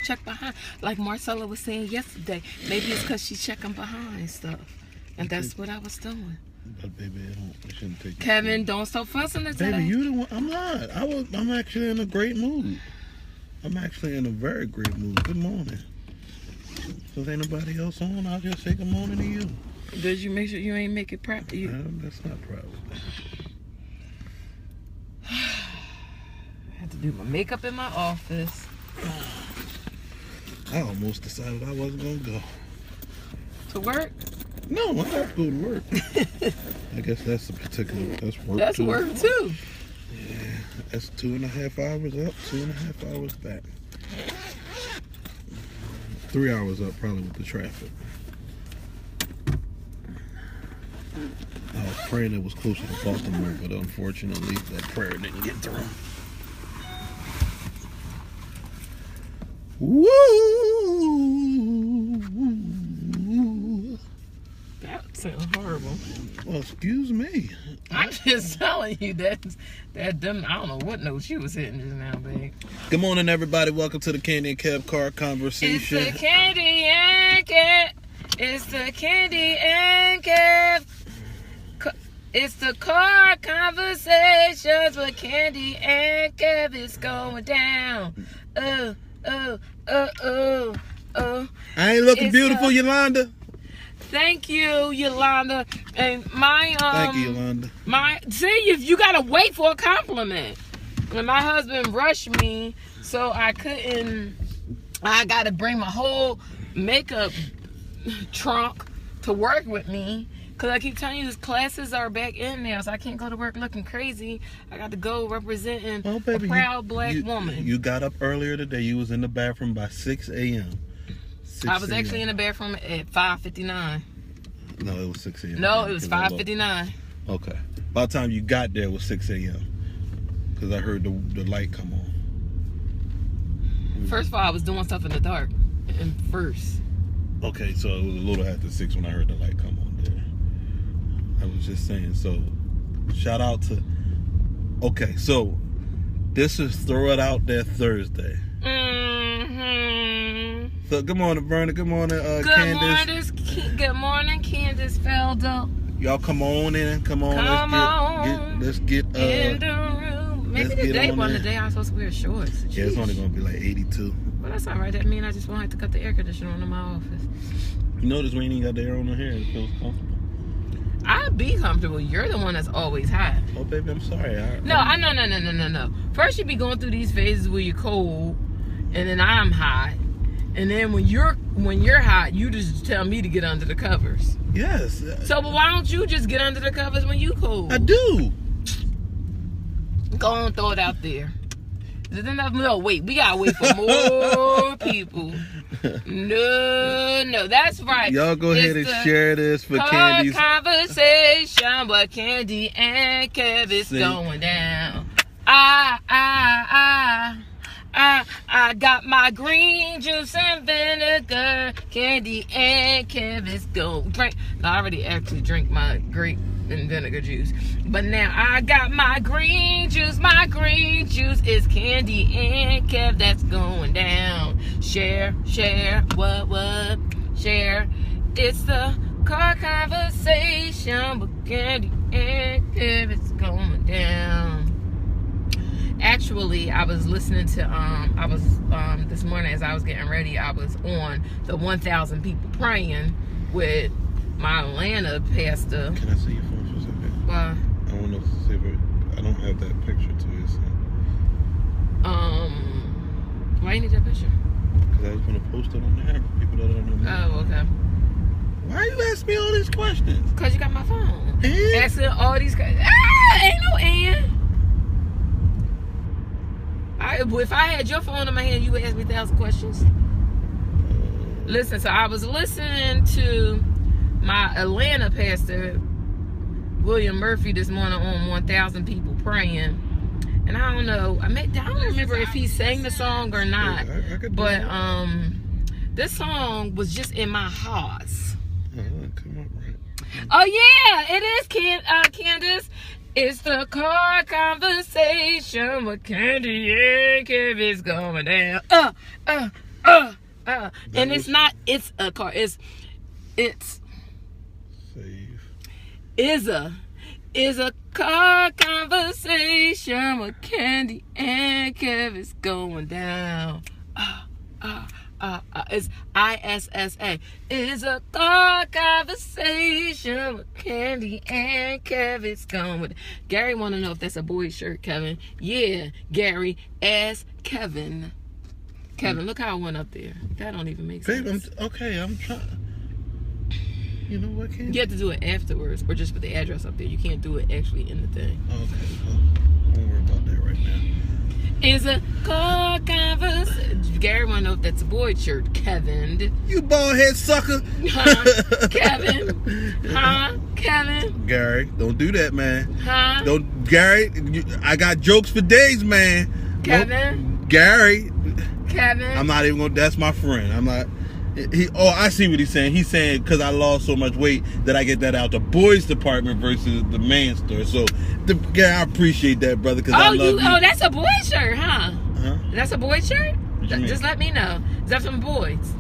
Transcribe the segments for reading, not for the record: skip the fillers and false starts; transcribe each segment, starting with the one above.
check behind. Like Marcella was saying yesterday, maybe it's because she's checking behind stuff. And that's what I was doing. But baby, I shouldn't take you. Kevin, don't stop fussing at Baby, you the one. I'm not. I'm actually in a great mood. I'm actually in a very great mood. Good morning. If ain't nobody else on, I'll just say good morning to you. Did you make sure you ain't make it proper? That's not proper. I had to do my makeup in my office. I almost decided I wasn't gonna go. To work? No, I have to go to work. I guess that's that's work. That's too. work too. Yeah, that's 2.5 hours up, 2.5 hours back. 3 hours up, probably with the traffic. I was praying it was closer to Baltimore, but unfortunately, that prayer didn't get through. Woo! That sounds horrible. Well, excuse me. I'm just telling you that them, I don't know what note she was hitting just now, babe. Good morning, everybody. Welcome to the Candy and Kev Car Conversation. It's the Candy and Kev. It's the Candy and Kev. It's the car conversations with Candy and Kev. It's going down. Oh. I ain't looking beautiful, Yolanda. Thank you, Yolanda. And Thank you, Yolanda. If you gotta wait for a compliment. And my husband rushed me, so I gotta bring my whole makeup trunk to work with me. Cause I keep telling you, his classes are back in now, so I can't go to work looking crazy. I got to go representing a proud black woman. You got up earlier today. You was in the bathroom by 6 a.m. I was actually in the bathroom at 5:59. No, it was 6 a.m. No, it was 5:59. Okay. By the time you got there, it was 6 a.m. Because I heard the light come on. First of all, I was doing stuff in the dark. And first. Okay, so it was a little after 6 when I heard the light come on there. I was just saying, so shout out to... Okay, so this is Throw It Out There Thursday. Mm-hmm. So good morning, Verna. Good morning, Candace. Good morning, Candace Feldo. Y'all come on in. Come on. Let's get in the room. Maybe today wasn't the day I was supposed to wear shorts. Jeez. Yeah, it's only going to be like 82. Well, that's all right. That means I just won't have to cut the air conditioner on in my office. You notice we ain't even got the air on the hair. It feels comfortable. I'll be comfortable. You're the one that's always hot. Oh, baby, I'm sorry. No. First, you be going through these phases where you're cold, and then I'm hot, and then when you're hot, you just tell me to get under the covers. Yes. So, but why don't you just get under the covers when you cold? I do. Go on, throw it out there. Is it enough? No, wait. We gotta wait for more people. No, that's right. Y'all go ahead and share this for Candy's conversation, but Candy and Kev is going down. I got my green juice and vinegar. Candy and Kev is going drink. No, I already actually drink my grape and vinegar juice, but now I got my green juice. My green juice is Candy and Kev. That's going down. Share, what? Share. It's the car conversation with Candy and Kev. It's going down. Actually, I was listening to this morning as I was getting ready, I was on the 1,000 People Praying with my Atlanta pastor. Can I see your phone for a second? Why? I want to see if I don't have that picture to you. So. Why you need that picture? Because I was going to post it on there for people that don't know me. Oh, okay. Why you asking me all these questions? Because you got my phone. And? Asking all these questions. Ain't no and. If I had your phone in my hand, you would ask me 1,000 questions. Listen, so I was listening to my Atlanta pastor, William Murphy, this morning on 1,000 People Praying. And I don't know, I don't remember if he sang the song or not. But this song was just in my heart. Come on, right. Oh yeah, it is, Candace. It's the car conversation with Candy and Kev is going down. And it's not. It's a car. It's Save. is a car conversation with Candy and Kev. It's going down. It's ISSA. Is a car conversation with Candy and Kev. It's going. Gary want to know if that's a boy's shirt, Kevin. Yeah, Gary, ask Kevin. Kevin, look how I went up there. That don't even make sense. Babe, I'm trying. You know what, Candy? You have to do it afterwards, or just put the address up there. You can't do it actually in the thing. Okay, well, don't worry about that right now. Is a car conversation. Gary want to know if that's a boy shirt, Kevin. You bald head sucker. Huh? Kevin? Huh? Kevin? Gary, don't do that, man. Huh? Don't, Gary. I got jokes for days, man. Kevin? Gary. Kevin? I'm not even gonna. That's my friend. I'm not. I see what he's saying. He's saying because I lost so much weight that I get that out the boys department versus the man store. So, I appreciate that, brother. Because I love you. Oh, that's a boy shirt, huh? Huh? That's a boy shirt. What you mean? Just let me know. Is that from Boyd's?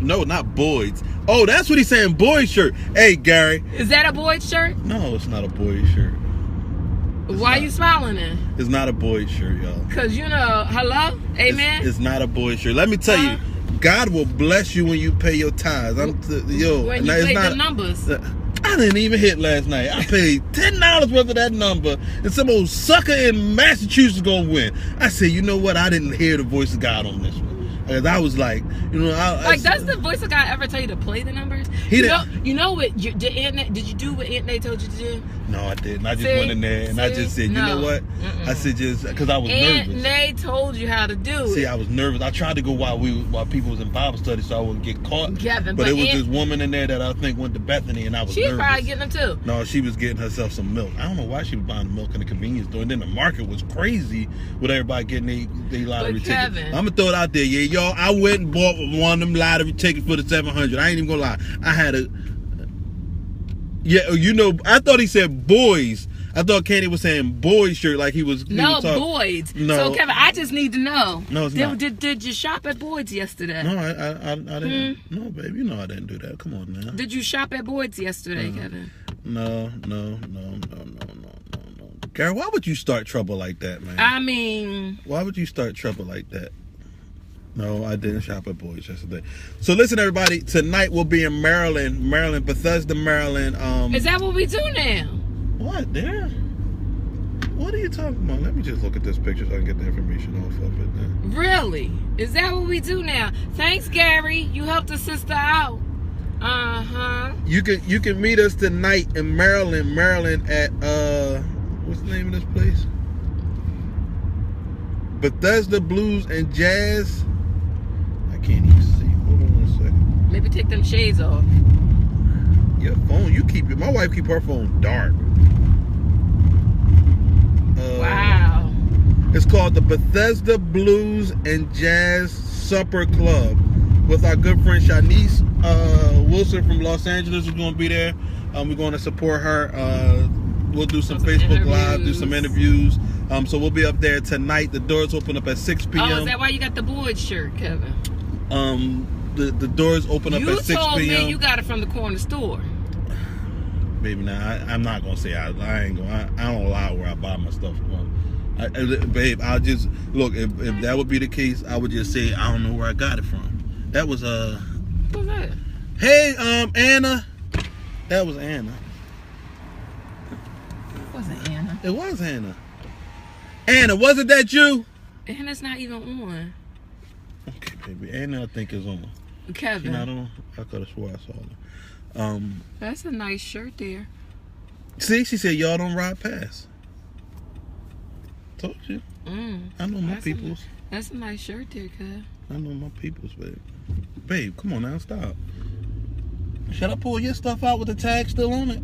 No, not Boyd's. Oh, that's what he's saying. Boy shirt. Hey, Gary. Is that a Boyd's shirt? No, it's not a boy shirt. Why are you smiling then? It's not a boy shirt, y'all. Because, hello? Amen? It's not a boy shirt. Let me tell you, God will bless you when you pay your tithes. When you pay the numbers. I didn't even hit last night. I paid $10 worth of that number, and some old sucker in Massachusetts gonna win. I said, you know what? I didn't hear the voice of God on this one. Because I was like, does the voice of God ever tell you to play the numbers? He didn't. You know what? Did you do what Aunt Nay told you to do? No, I didn't. I just went in there and I just said, you know what? I said just because I was nervous. Aunt Nay told you how to do it. See, I was nervous. I tried to go while people was in Bible study so I wouldn't get caught. Kevin, but it was this woman in there that I think went to Bethany and I was nervous. She was probably getting them too. No, she was getting herself some milk. I don't know why she was buying the milk in the convenience store. And then the market was crazy with everybody getting their lottery tickets. I'm going to throw it out there. Yeah, y'all, I went and bought one of them lottery tickets for the 700. I ain't even going to lie. I had a... Yeah, I thought he said boys. I thought Candy was saying boys shirt like he was... Boyd's. No. So, Kevin, I just need to know. No, it's not. Did you shop at Boyd's yesterday? No, I didn't. No, babe, you know I didn't do that. Come on now. Did you shop at Boyd's yesterday, Kevin? No. Gary, why would you start trouble like that, man? I mean... Why would you start trouble like that? No, I didn't shop at Boyd's yesterday. So listen, everybody. Tonight we'll be in Maryland, Bethesda, Maryland. Is that what we do now? What, there? What are you talking about? Let me just look at this picture so I can get the information off of it then. Really? Is that what we do now? Thanks, Gary. You helped a sister out. Uh-huh. You can meet us tonight in Maryland at what's the name of this place? Bethesda Blues and Jazz. I can't even see. Hold on 1 second. Maybe take them shades off. Your phone, my wife keep her phone dark. Wow. It's called the Bethesda Blues and Jazz Supper Club with our good friend Shanice Wilson from Los Angeles is going to be there. We're going to support her. We'll do some Facebook Live, do some interviews. So we'll be up there tonight. The doors open up at 6 p.m. Oh, is that why you got the Boyd shirt, Kevin? The doors open up at 6 p.m. You told me you got it from the corner store. Baby, now I'm not gonna say I don't lie where I buy my stuff from. Babe, I'll just look. If that would be the case, I would just say I don't know where I got it from. That was What's that? Hey, Anna. That was Anna. It wasn't Anna. It was Anna. Anna, wasn't that you? Anna's not even on. Okay, baby. Anna, I think is on. Kevin. She's not on. I could have swore I saw her. That's a nice shirt there. See, she said y'all don't ride past. Told you. I know my peoples. That's a nice shirt there, Kev. I know my peoples, babe. Babe, come on now, stop. Should I pull your stuff out with the tag still on it?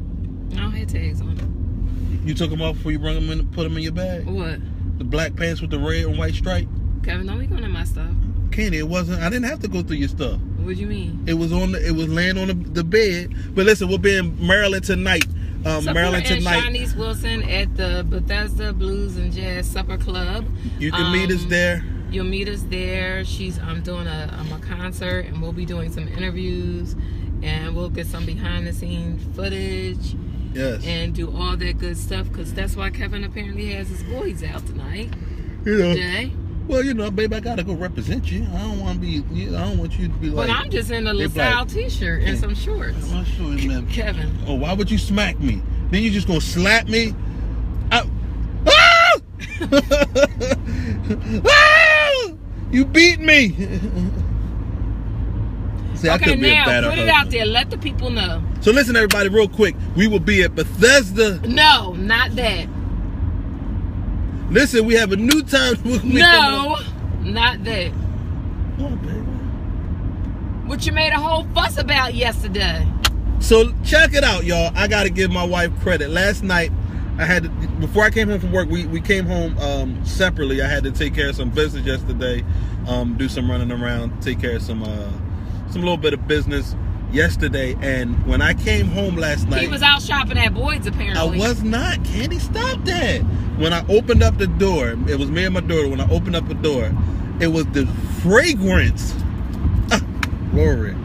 I don't have tags on it. You took them off before you brought them in, put them in your bag? What? The black pants with the red and white stripe? Kevin, don't be going in my stuff. Candy, it wasn't. I didn't have to go through your stuff. What do you mean? It was laying on the bed. But listen, we'll be in Maryland tonight. Maryland tonight. Shanice Wilson at the Bethesda Blues and Jazz Supper Club. You can meet us there. You'll meet us there. I'm doing a concert, and we'll be doing some interviews, and we'll get some behind the scenes footage. Yes. And do all that good stuff, because that's why Kevin apparently has his boys out tonight. You know. Today. Well, you know, babe, I gotta go represent you. I don't want you to be like. But I'm just in a LaSalle t-shirt and some shorts. I'm sure, man. Kevin. Oh, why would you smack me? Then you just gonna slap me? Ah! Ah! You beat me. See, I Okay, could be a now better put it husband. out there. Let the people know. So listen, everybody, real quick. We will be at Bethesda. No, not that. Listen, we have a new time. No, not that. Oh, baby. What you made a whole fuss about yesterday. So check it out, y'all. I gotta give my wife credit. Last night, before I came home from work, we came home separately. I had to take care of some business yesterday, do some running around, take care of some little bit of business yesterday. And when I came home last night, He was out shopping at Boyd's apparently. I was not. Candy, stop that. When I opened up the door, it was me and my daughter. When I opened up the door, it was the fragrance. Glory.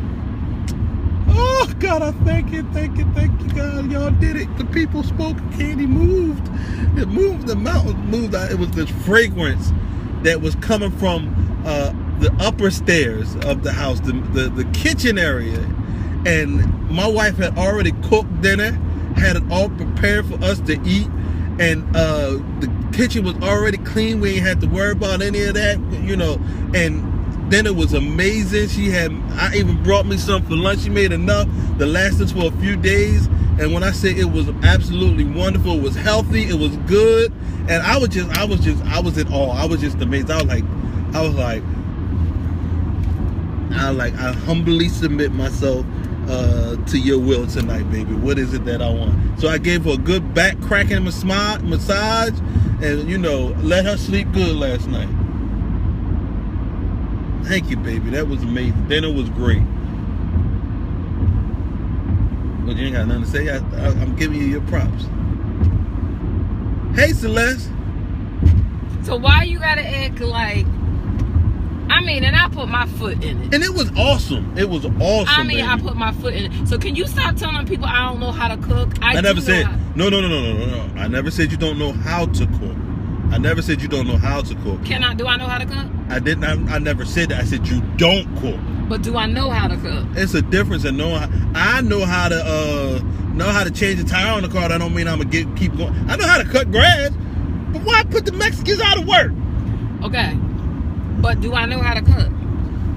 Oh, God, I thank you, God. Y'all did it. The people spoke. Candy moved. It moved. The mountains moved. It was this fragrance that was coming from the upper stairs of the house, the kitchen area. And my wife had already cooked dinner, had it all prepared for us to eat. And the kitchen was already clean. We ain't had to worry about any of that, you know. And then it was amazing. I even brought me some for lunch. She made enough to last us for a few days. And when I say it was absolutely wonderful, it was healthy, it was good. And I was in awe. I was just amazed. I humbly submit myself to your will tonight, baby. What is it that I want? So I gave her a good back cracking massage, and you know, let her sleep good last night. Thank you, baby. That was amazing. Dinner was great. But you ain't got nothing to say. I'm giving you your props. Hey, Celeste. So why you gotta act like? I mean, and I put my foot in it. And it was awesome. It was awesome. I mean, baby. I put my foot in it. So can you stop telling people I don't know how to cook? I never said. No. I never said you don't know how to cook. I never said you don't know how to cook. Do I know how to cook? I didn't. I never said that. I said you don't cook. But do I know how to cook? It's a difference in knowing. I know how to change the tire on the car. That don't mean I'm gonna keep going. I know how to cut grass, but why put the Mexicans out of work? Okay, but do I know how to cook?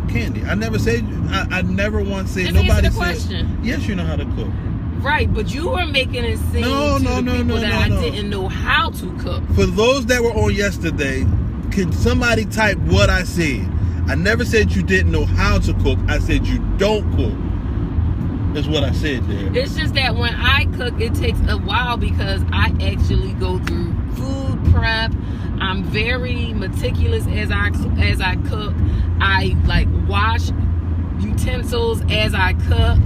Candy, I never said. I never once said. Just Nobody answer the said. Question. Yes, you know how to cook. Right, but you were making it seem I didn't know how to cook. For those that were on yesterday, can somebody type what I said? I never said you didn't know how to cook. I said you don't cook. That's what I said there. It's just that when I cook, it takes a while because I actually go through food prep. I'm very meticulous as I cook. I like wash utensils as I cook.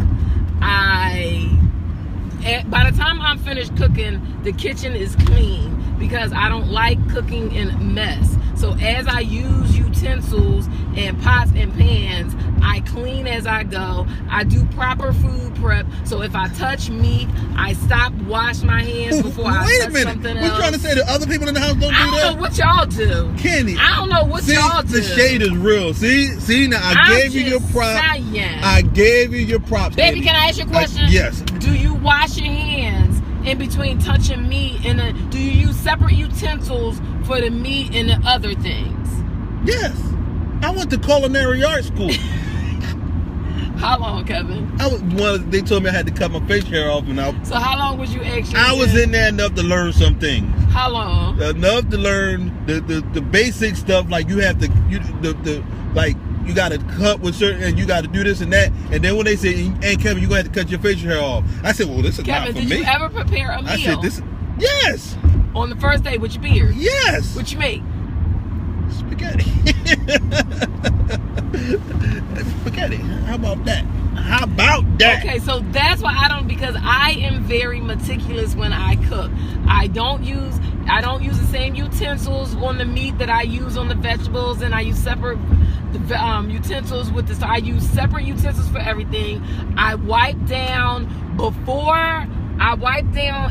By the time I'm finished cooking, the kitchen is clean because I don't like cooking in a mess. So as I use utensils and pots and pans, I clean as I go. I do proper food prep. So if I touch meat, I stop, wash my hands before I touch something else. We're trying to say that other people in the house don't do that? I don't know what y'all do. Kenny. I don't know what y'all do. The shade is real. See now I gave you your props. I gave you your props. Baby, can I ask you a question? Yes. Do you wash your hands in between touching meat and do you use separate utensils for the meat and the other things? Yes. I went to culinary art school. How long, Kevin? They told me I had to cut my facial hair off, and So how long was you actually? I was in there enough to learn some things. How long? Enough to learn the basic stuff, like you have to you got to cut with certain, and you got to do this and that. And then when they say, "Hey, Kevin, you gonna have to cut your facial hair off," I said, "Well, this is Kevin, not for me." Kevin, did you ever prepare a meal? I said, yes. On the first day with your beard? Yes. What you make? Spaghetti. Spaghetti. How about that? How about that? Okay, so that's why I don't, because I am very meticulous when I cook. I don't use the same utensils on the meat that I use on the vegetables, and I use separate utensils with this. I use separate utensils for everything. I wipe down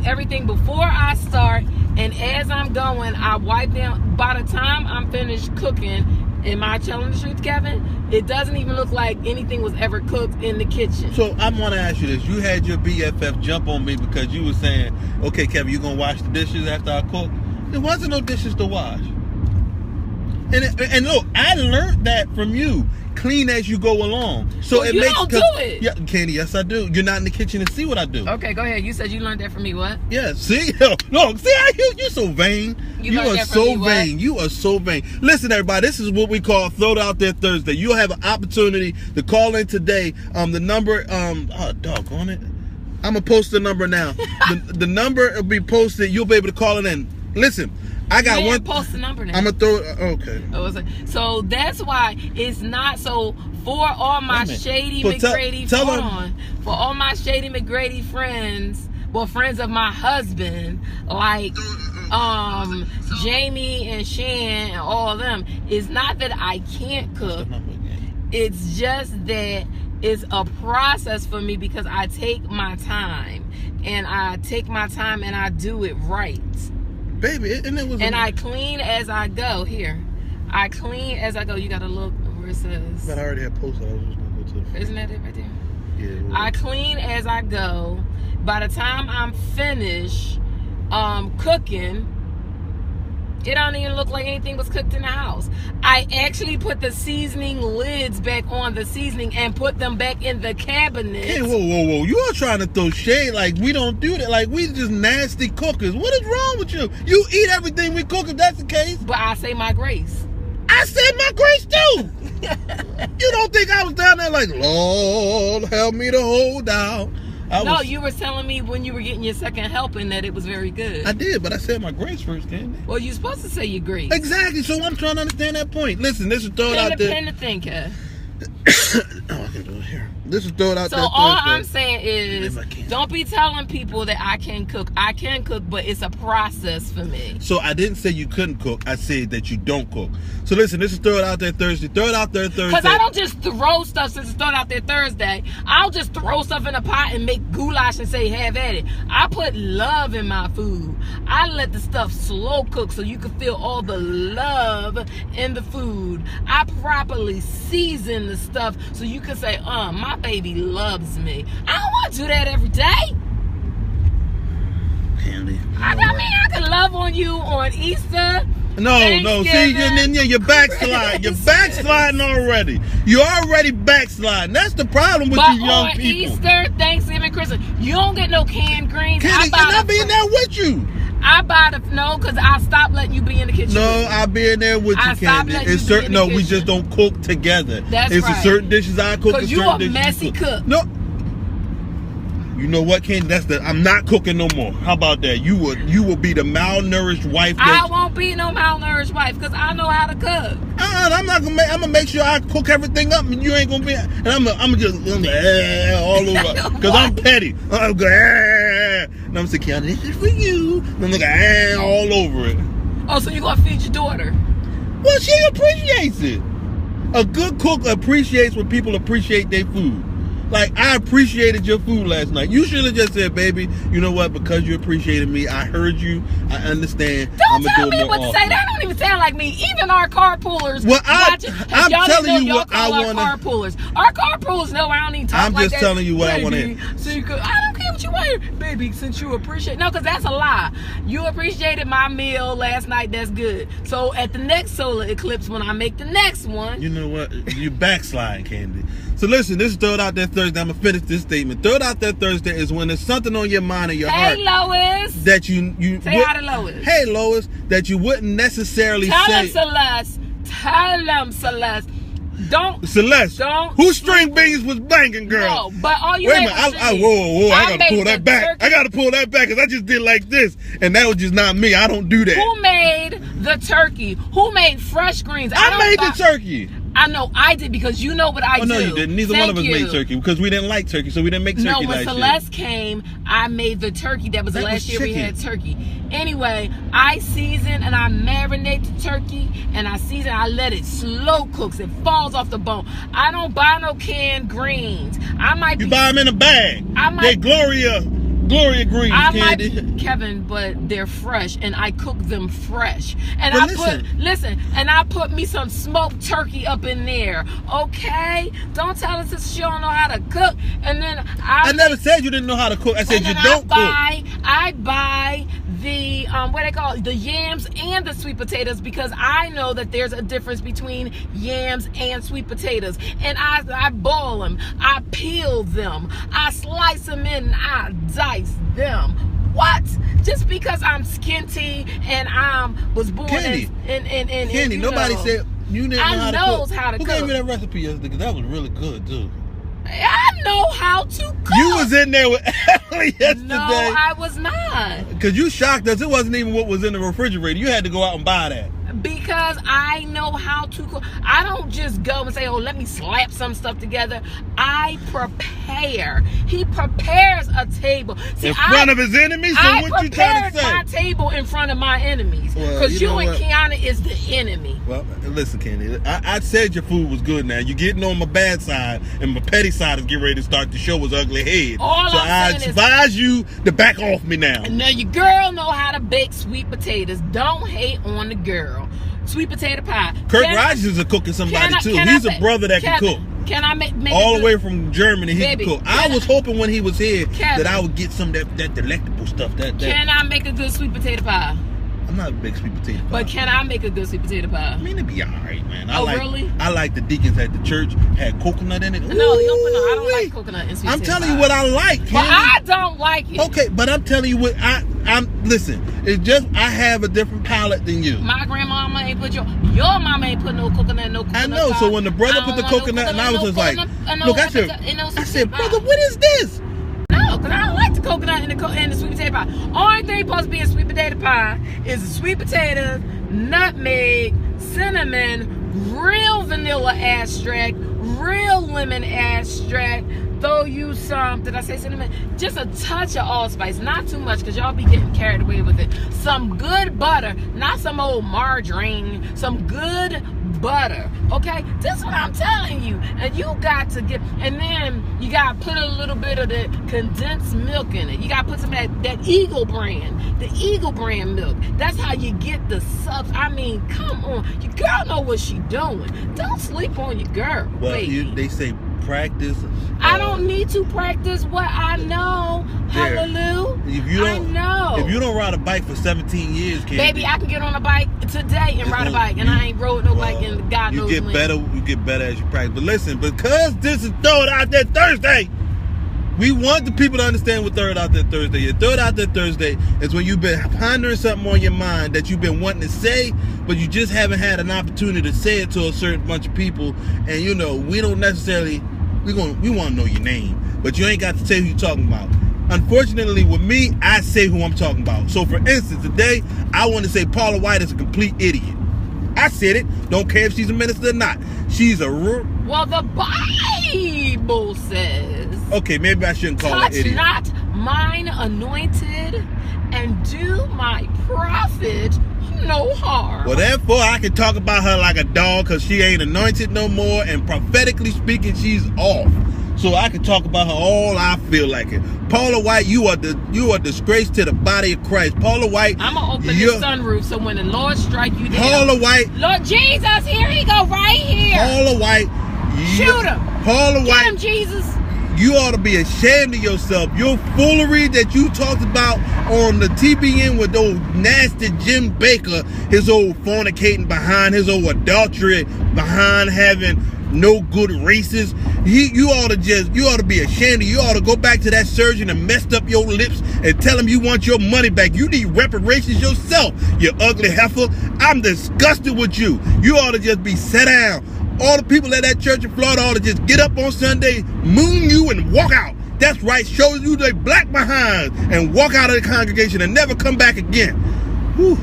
everything before I start, and as I'm going, I wipe down. By the time I'm finished cooking, am I telling the truth, Kevin? It doesn't even look like anything was ever cooked in the kitchen. So I want to ask you this. You had your BFF jump on me because you were saying, okay, Kevin, you going to wash the dishes after I cook? There wasn't no dishes to wash. And look, I learned that from you. Clean as you go along. So well, it you makes don't do it. Yeah, Candy, yes I do. You're not in the kitchen to see what I do. Okay, go ahead. You said you learned that from me. What? Yeah, see? Look, see how you're so vain. You are so vain. You are so vain. Listen, everybody, this is what we call Throw It Out There Thursday. You'll have an opportunity to call in today. The number, doggone it. I'm going to post the number now. the number will be posted. You'll be able to call it in. Listen, I got one. Post the number now. I'm going to throw it. Okay. So that's why it's not so. For all my Shady McGrady, for all my Shady McGrady friends, well, friends of my husband, like Jamie and Shan and all of them, it's not that I can't cook. It's just that it's a process for me because I take my time and I do it right. Baby, and I clean as I go. I clean as I go. You gotta look where it says. But I already had posted. I was just gonna go to the. Isn't that it right there? Yeah. I clean as I go. By the time I'm finished cooking, it don't even look like anything was cooked in the house. I actually put the seasoning lids back on the seasoning and put them back in the cabinet. Hey, whoa. You are trying to throw shade like we don't do that. Like we just nasty cookers. What is wrong with you? You eat everything we cook if that's the case. But I say my grace. I said my grace too. You don't think I was down there like, Lord, help me to hold out. You were telling me when you were getting your second helping that it was very good. I did, but I said my grace first, Candy. Well, you're supposed to say your grace. Exactly, so I'm trying to understand that point. Listen, this is throw it out there. Independent thinker. I can do it here. This is throw it out there. So all I'm saying is, don't be telling people that I can cook. I can cook, but it's a process for me. So I didn't say you couldn't cook. I said that you don't cook. So listen, this is Throw It Out There Thursday. Throw It Out There Thursday. Because I don't just throw stuff since it's Throw It Out There Thursday. I'll just throw stuff in a pot and make goulash and say, have at it. I put love in my food. I let the stuff slow cook so you can feel all the love in the food. I properly season the stuff so you can say, my baby loves me. I don't want to do that every day. Candy. I can love on you on Easter. No. See, you're backsliding. You're backsliding already. You're already backsliding. That's the problem with you young people. Easter, Thanksgiving, Christmas, you don't get no canned greens. Candy, I be in there with you. Because I stopped letting you be in the kitchen. No, I'll be in there with you, Candy. It's certain. No, we just don't cook together. That's it's right. It's certain dishes I cook. Because you a messy cook. No. You know what, Candy? I'm not cooking no more. How about that? You will be the malnourished wife. I won't be no malnourished wife because I know how to cook. I'm gonna make sure I cook everything up, and you ain't gonna be. And I'm just all over because I'm petty. I'm going, and I'm saying, Kiana, this is for you. And I'm like all over it. Oh, so you gonna feed your daughter? Well, she appreciates it. A good cook appreciates when people appreciate their food. Like, I appreciated your food last night. You should have just said, baby, you know what? Because you appreciated me, I heard you. I understand. Don't tell me what to say. That don't even sound like me. Even our carpoolers. Well, I'm telling you what I want to. Carpoolers. Our carpoolers know I don't even talk like that. I'm just telling you what I want to hear. So I don't care what you want, baby, since you appreciate. No, because that's a lie. You appreciated my meal last night. That's good. So at the next solar eclipse, when I make the next one. You know what? You backslide, Candy. So listen, this is Throw It Out There Thursday. I'm going to finish this statement. Throw It Out There Thursday is when there's something on your mind or your heart. Hey, Lois. That you say hi to Lois. Hey, Lois. That you wouldn't necessarily say. Tell them, Celeste. Celeste. Whose string beans was banging, girl? No, but all you wait a minute. Whoa. I got to pull that back. I got to pull that back because I just did like this. And that was just not me. I don't do that. Who made the turkey? Who made fresh greens? I made the turkey. I know I did because you know what I do. Oh, no, you didn't. Neither one of us made turkey because we didn't like turkey, so we didn't make turkey No, when last Celeste came, I made the turkey. That was the last year we had turkey. Anyway, I season and I marinate the turkey, and I let it slow cooks. It falls off the bone. I don't buy no canned greens. You buy them in a bag. They're Gloria greens, Candy. Kevin, but they're fresh, and I cook them fresh. And but I put me some smoked turkey up in there. Okay, don't tell us that she don't know how to cook. And then I never said you didn't know how to cook. I said you don't cook. I buy the what they call it, the yams and the sweet potatoes, because I know that there's a difference between yams and sweet potatoes. And I boil them, I peel them, I slice them in, and I dice them. What? Just because I'm skinty and I was born Candy, nobody said you didn't know how to cook. Who gave me that recipe yesterday? Because that was really good too. I know how to cook. You was in there with Ellie yesterday. No, I was not. Because you shocked us. It wasn't even what was in the refrigerator. You had to go out and buy that. Because I know how to cook. I don't just go and say, oh, let me slap some stuff together. I prepare. He prepares a table. See, in front of his enemies? So what you trying to say? I prepared my table in front of my enemies. Because you and Kiana is the enemy. Well, listen, Candy. I said your food was good now. You're getting on my bad side, and my petty side is getting ready to start to show his ugly head. I advise you to back off me now. Now, your girl know how to bake sweet potatoes. Don't hate on the girl. Sweet potato pie. Kirk Rogers is cooking somebody too. He's a brother that can cook. Can I make all the way from Germany? He can cook. I was hoping when he was here that I would get some of that delectable stuff. Can I make a good sweet potato pie? I'm not a big sweet potato pie. But can I make a good sweet potato pie? I mean, it'd be all right, man. Really? I like the deacons at the church had coconut in it. No, I don't like coconut in sweet potato pie. I'm telling you what I like, Candy. But I don't like it. Okay, but I'm telling you what listen, it's just I have a different palate than you. My grandmama ain't put your mama ain't put no coconut in no coconut. I know, pie. So when the brother put the coconut, and I was just like, look, I said, brother, what is this? No, because I don't like the coconut in the sweet potato pie. Only thing supposed to be in sweet potato pie is the sweet potatoes, nutmeg, cinnamon, real vanilla extract, real lemon extract. Throw you some, did I say cinnamon? Just a touch of allspice, not too much, because y'all be getting carried away with it. Some good butter, not some old margarine, some good butter, okay? This is what I'm telling you. And you got to get, and then you got to put a little bit of the condensed milk in it. You got to put some of that Eagle brand, the Eagle brand milk. That's how you get the subs. I mean, come on. Your girl know what she doing. Don't sleep on your girl, baby. They say practice. I don't need to practice what I know. Hallelujah. I know. If you don't ride a bike for 17 years, Candy, baby, I can get on a bike today and ride a bike, and I ain't rode no bike in God knows when. You get better as you practice. But listen, because this is Throw It Out There Thursday, we want the people to understand what Throw It Out There Thursday is. Throw It Out There Thursday is when you've been pondering something on your mind that you've been wanting to say, but you just haven't had an opportunity to say it to a certain bunch of people. And we don't necessarily, we want to know your name, but you ain't got to say who you're talking about. Unfortunately, with me, I say who I'm talking about. So, for instance, today, I want to say Paula White is a complete idiot. I said it. Don't care if she's a minister or not. She's a... Well, the Bible says... Okay, maybe I shouldn't call her idiot. Touch not mine anointed, and do my prophet no harm. Well, therefore, I can talk about her like a dog because she ain't anointed no more, and prophetically speaking, she's off. So I can talk about her all I feel like it. Paula White, you are disgrace to the body of Christ. Paula White, I'm gonna open the sunroof so when the Lord strike you down. Paula White, Lord Jesus, here he go, right here. Paula White, shoot him. Paula White, get him, Jesus. You ought to be ashamed of yourself. Your foolery that you talked about on the TBN with old nasty Jim Baker, his old fornicating behind, his old adultery behind, having no good races. You ought to be ashamed. You ought to go back to that surgeon and messed up your lips and tell him you want your money back. You need reparations yourself, you ugly heifer. I'm disgusted with you. You ought to just be set down. All the people at that church in Florida ought to just get up on Sunday, moon you, and walk out. That's right, show you their black behinds and walk out of the congregation and never come back again. Whew.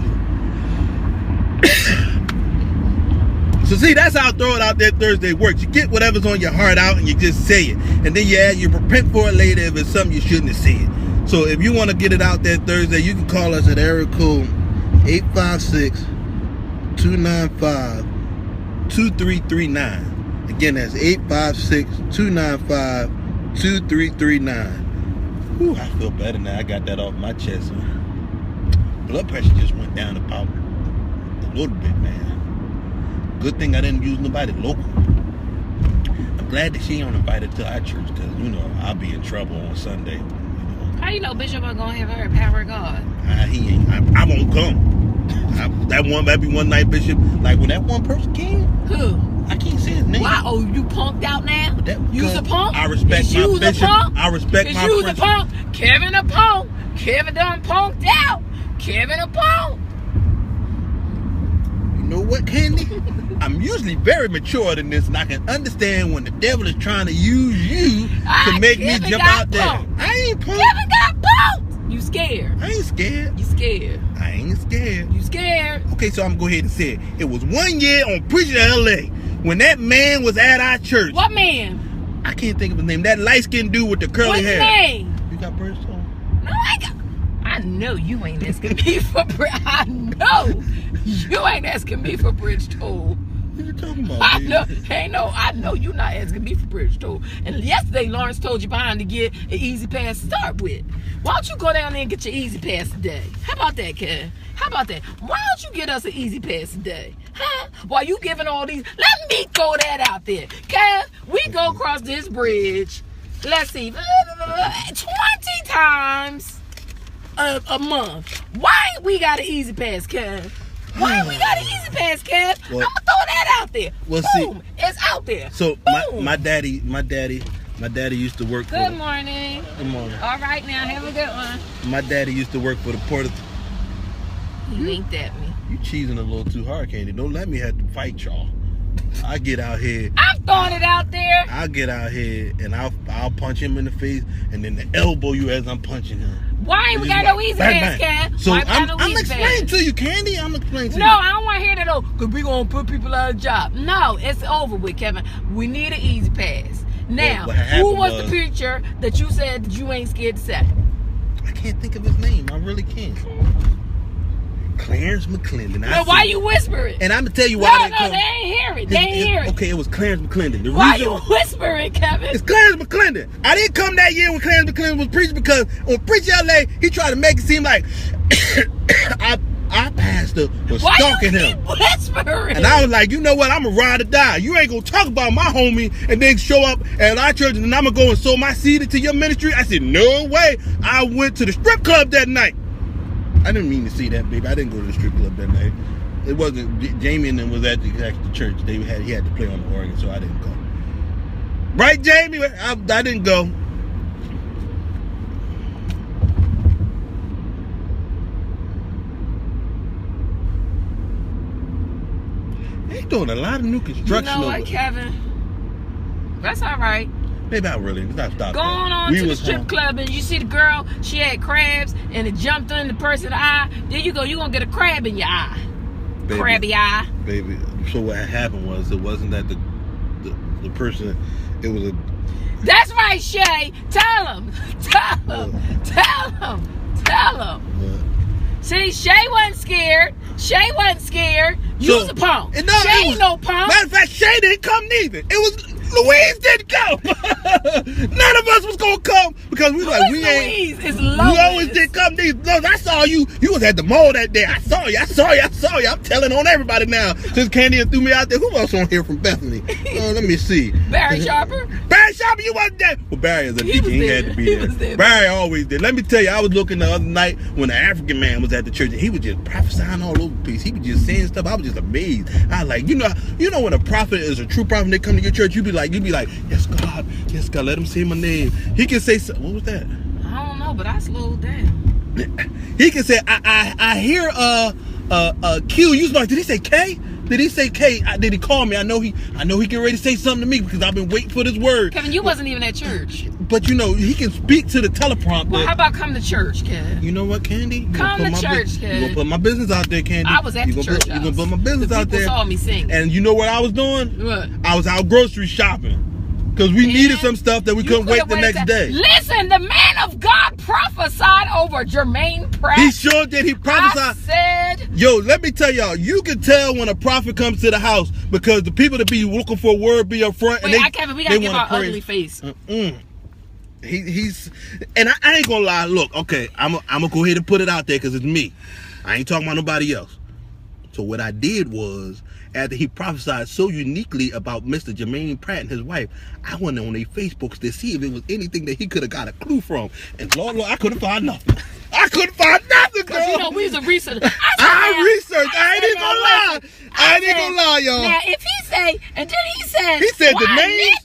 So see, that's how Throw It Out There Thursday works. You get whatever's on your heart out and you just say it. And then you repent for it later if it's something you shouldn't have said. So if you want to get it out there Thursday, you can call us at area code 856-295-2339. Again, that's 856-295-2339. Whew, I feel better now. I got that off my chest. Blood pressure just went down about a little bit, man. Good thing I didn't use nobody local. I'm glad that she ain't invited to our church because, I'll be in trouble on Sunday. How you know Bishop ain't gonna have her power of God? He ain't. I won't come. That'd be one night, Bishop. Like when that one person came. Who? I can't say his name. Why? Oh, you punked out now? You's a punk? I respect my bishop. I respect my You's a punk. Kevin a punk. Kevin done punked out. Kevin a punk. You know what, Candy? I'm usually very mature than this, and I can understand when the devil is trying to use you to make me jump out there. I ain't punked. Kevin got punked. You scared. I ain't scared. You scared. I ain't scared. You scared. Okay, so I'm going to go ahead and say it. It was 1 year on Preacher LA when that man was at our church. What man? I can't think of his name. That light-skinned dude with the curly hair. What's his name? You got Bridge Toll? No, I got. I know you ain't asking me for bridge. I know you ain't asking me for bridge toll. What you talking about? I know. I know you not asking me for bridge toll. And yesterday, Lawrence told you behind to get an easy pass to start with. Why don't you go down there and get your easy pass today? How about that, Kev? How about that? Why don't you get us an easy pass today? Huh? While you giving all these, let me throw that out there. Kev, we go across this bridge, let's see, 20 times a month. Why ain't we got an easy pass, Kev? Why ain't we got an easy pass, Kev? Well, I'm gonna throw that out there. Well, boom, it's out there. So boom. my daddy used to work Good morning. Good morning. All right, now have a good one. My daddy used to work for the Port of. You winked at me. You cheesing a little too hard, Candy. Don't let me have to fight y'all. I get out here. I'm throwing it out there. I'll get out here and I'll punch him in the face and then the elbow you as I'm punching him. Why ain't we got no easy pass, Cat? So I'm explaining to you, Candy. I'm explaining to you. No, I don't want to hear that though, because we going to put people out of job. No, it's over with, Kevin. We need an easy pass. Now, who was the preacher that you said that you ain't scared to say? I can't think of his name. I really can't. Clarence McClendon. Well, why you whispering? And I'm going to tell you why they ain't hear it. They ain't hear it. Okay, it was Clarence McClendon. Why you whispering, Kevin? It's Clarence McClendon. I didn't come that year when Clarence McClendon was preaching because on Preach LA, he tried to make it seem like our pastor was stalking him. Whispering? And I was like, you know what? I'm going to ride or die. You ain't going to talk about my homie and then show up at our church and then I'm going to go and sow my seed into your ministry. I said, no way. I went to the strip club that night. I didn't mean to see that, baby. I didn't go to the strip club that night. It wasn't. Jamie and them was at the church. He had to play on the organ, so I didn't go. Right, Jamie? I didn't go. They doing a lot of new construction. You know what, Kevin? That's all right. Maybe I really stop. Going on to the strip club and you see the girl, she had crabs and it jumped in the person's eye. There you go, you're going to get a crab in your eye. Baby, crabby eye. Baby, so what happened was, it wasn't that the person, it was a... That's right, Shay. Tell him. See, Shay wasn't scared. You was a punk. Shay ain't no punk. Matter of fact, Shay didn't come neither. It was... Louise didn't come. None of us was gonna come because we like we ain't. Louise? It's Lois. You always didn't come. Look, I saw you. You was at the mall that day. I saw you. I'm telling on everybody now. Since Candy threw me out there, who else on here from Bethany? Let me see. Barry Sharper. Barry Sharper, you wasn't there. Well, Barry is a deacon. He had to be there. Barry always did. Let me tell you, I was looking the other night when the African man was at the church and he was just prophesying all over the place. He was just saying stuff. I was just amazed. I like, you know when a prophet is a true prophet and they come to your church, you be like, yes God, let him say my name. He can say, what was that? I don't know, but I slowed down. He can say, I hear Q. You was like, did he say K? Did he say K? Did he call me? I know he get ready to say something to me because I've been waiting for this word. Kevin, you wasn't even at church. But you know, he can speak to the teleprompter. Well, how about come to church, kid? You know what, Candy? Come to church, kid. You gonna put my business out there, Candy. I was at the church house. You gonna put my business out there. People saw me sing. And you know what I was doing? What? I was out grocery shopping. Because we needed some stuff that we couldn't wait the next day. Listen, the man of God prophesied over Jermaine Pratt. He sure did. He prophesied. I said, yo, let me tell y'all, you can tell when a prophet comes to the house because the people that be looking for a word be up front. Wait, Kevin, we gotta give our ugly face. He's, and I ain't gonna lie. Look, okay, I'm gonna go ahead and put it out there because it's me. I ain't talking about nobody else. So what I did was, after he prophesied so uniquely about Mr. Jermaine Pratt and his wife, I went on their Facebooks to see if it was anything that he could have got a clue from. And Lord, I couldn't find nothing. I couldn't find nothing, girl. Because you know, we was a researcher. I researched. I ain't even gonna lie. I ain't even gonna lie, y'all. Now, if he say, and then he said the names.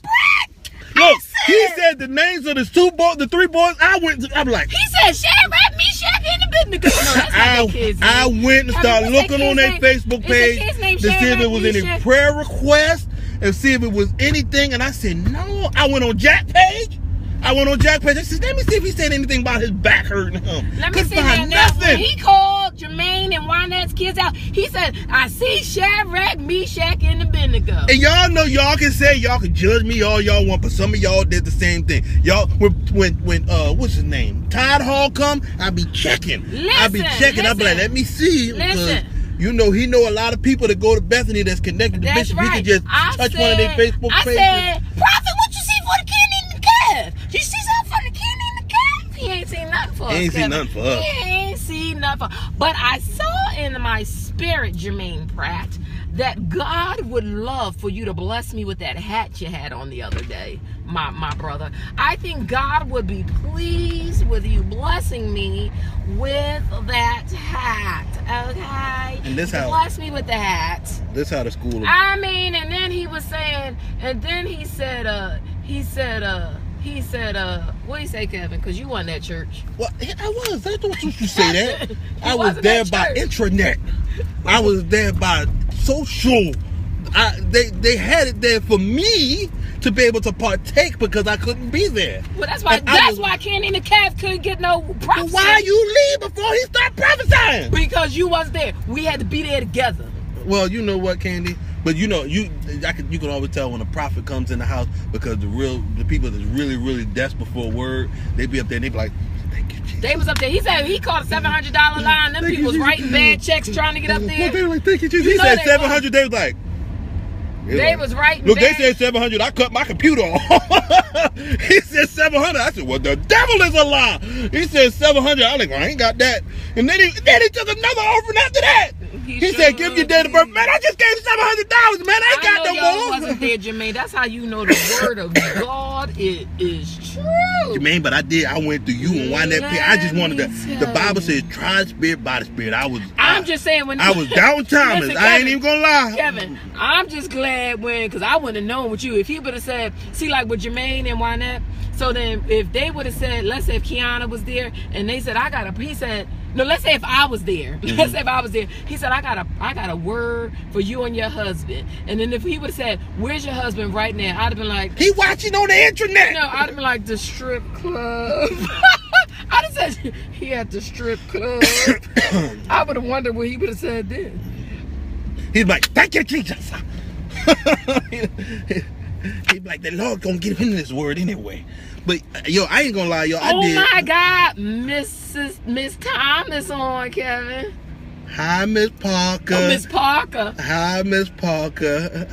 Look, he said the names of the three boys. I'm like, he said Shadrach, Meshach, and Abednego. No, that's not their kids' name. I went and started looking on their Facebook page to see if it was any prayer requests and see if it was anything. And I said, no. I went on Jack's page. I said, let me see if he said anything about his back hurting him. Let me see that. When he called Jermaine and Wynette's kids out, he said, I see Shadrach, Meshach, and Abednego. And y'all know y'all can say, y'all can judge me all y'all want, but some of y'all did the same thing. Y'all, when what's his name? Todd Hall come, I be checking. I be like, let me see. Listen. You know, he know a lot of people that go to Bethany that's connected to Bishop. Right. He can just touch one of their Facebook pages. I said, Prophet, what you see for the kid in the calf? You see something for the kid in the calf? He ain't seen nothing for us. He ain't seen nothing for us. He ain't seen nothing for us. But I saw in my spirit, Jermaine Pratt, that God would love for you to bless me with that hat you had on the other day, my brother. I think God would be pleased with you blessing me with that hat, okay? And this how bless me with the hat. This how the school. I mean, and then he was saying, and then he said, what did he say, Kevin? Because you wasn't at church. Well, I was. I don't want you say that. I was there by intranet. I was there by social. They had it there for me to be able to partake because I couldn't be there. Well, that's why Candy and the Calf couldn't get no prophecy. Why you leave before he start prophesying? Because you wasn't there. We had to be there together. Well, you know what, Candy? But you know, you can always tell when a prophet comes in the house because the people that's really, really desperate for a word, they be up there and they be like, thank you, Jesus. They was up there. He said he called a $700 line. Them people was writing bad checks trying to get up there. They were like, thank you, Jesus. He said 700. They was like, they was writing. Look, they said 700. I cut my computer off. He said 700. I said, well, the devil is a lie. He said 700. I was like, well, I ain't got that. And then he took another offering after that. He said, give your date of birth. Man, I just gave $700, man. I ain't got no more. Wasn't there, Jermaine. That's how you know the word of God is true. Jermaine, but I went through you and why that pit. I just wanted to. The Bible says, try the spirit by the spirit. I'm just saying when I was down Thomas. Listen, I ain't even gonna lie. Kevin, I'm just glad because I wouldn't have known with you. If he would have said, see, like with Jermaine and Wynette, so then if they would have said, let's say if Kiana was there and they said, he said, no, let's say if I was there. Mm-hmm. Let's say if I was there. He said, I got a word for you and your husband. And then if he would have said, where's your husband right now? I'd have been like, he watching on the internet. No, I'd have been like, the strip club. I'd have said, he at the strip club. I would have wondered what he would have said then. He's like, thank you, Jesus. He'd be like, the Lord gonna give him this word anyway. But yo, I ain't gonna lie, yo. My God, Miss Thomas on, Kevin. Hi, Miss Parker. Oh, Miss Parker. Hi, Miss Parker.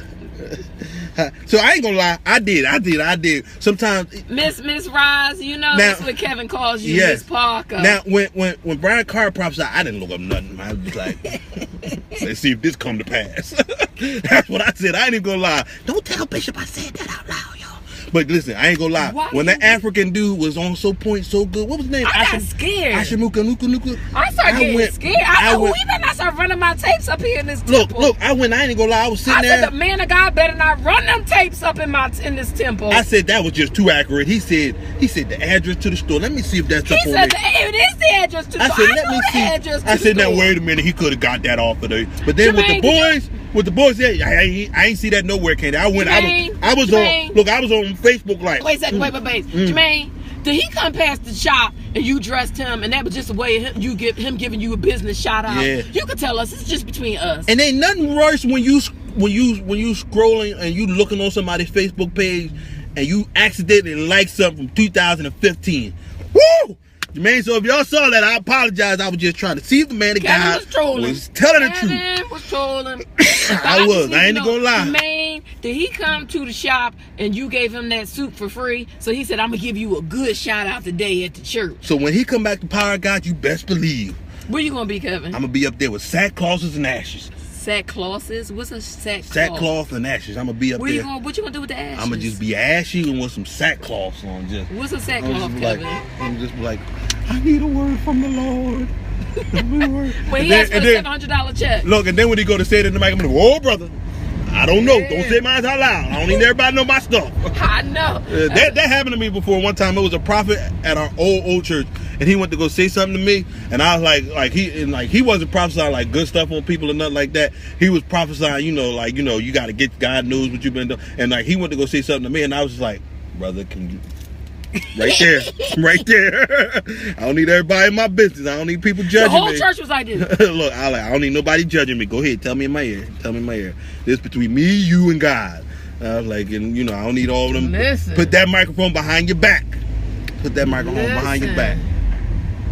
So I ain't gonna lie, I did. Sometimes Miss Roz, you know that's what Kevin calls you, yes. Miss Parker. Now when Brian Carr prophesied, I didn't look up nothing. I was like, let's see if this come to pass. That's what I said. I ain't even gonna lie. Don't tell Bishop I said that out loud, y'all. But listen, I ain't gonna lie. When that African dude was on so point, so good, what was his name? I got scared. Ashamuka. I started getting scared. I know, we better not start running my tapes up here in this temple. Look, I ain't even gonna lie. I was sitting there. I said, the man of God better not run them tapes up in this temple. I said that was just too accurate. He said the address to the store. Let me see if that's up on there. It is the address to the store. I said, let me see. I said, now wait a minute. He could have got that off of there. But then with the boys. What the boy said, I ain't see that nowhere, Candy. I was on Facebook like. Wait a second, wait. Jermaine, did he come past the shop and you dressed him, and that was just a way of him giving you a business shout out? Yeah. You could tell us. It's just between us. And ain't nothing worse when you scrolling and you looking on somebody's Facebook page and you accidentally like something from 2015. Woo! Man, so if y'all saw that, I apologize. I was just trying to see if the man of God was telling the truth. Kevin was trolling. I ain't gonna lie. Jermaine, did he come to the shop and you gave him that soup for free? So he said, I'm gonna give you a good shout out today at the church. So when he come back to Power of God, you best believe. Where you gonna be, Kevin? I'm gonna be up there with sackcloths and ashes. Sackcloths? What's a sackcloth? Sackcloth and ashes. I'm gonna be up there. What you gonna do with the ashes? I'm gonna just be ashy and with some sackcloths on. What's a sackcloth, Kevin? I'm just like, I need a word from the Lord. When he asked for a $700 check. Look, and then when he go to say it in the mic, I'm like, whoa, brother. I don't know. Don't say mine out loud. I don't need everybody to know my stuff. I know. That happened to me before. One time, it was a prophet at our old church, and he went to go say something to me, and I was like he wasn't prophesying like good stuff on people or nothing like that. He was prophesying, you got to get God knows what you've been doing, and like he went to go say something to me, and I was just like, brother, can you? Right there. I don't need everybody in my business. I don't need people judging me. The whole church was like this. Look, I don't need nobody judging me. Go ahead, tell me in my ear. This between me, you, and God. I was like, and I don't need all of them. Listen. Put that microphone behind your back. Behind your back.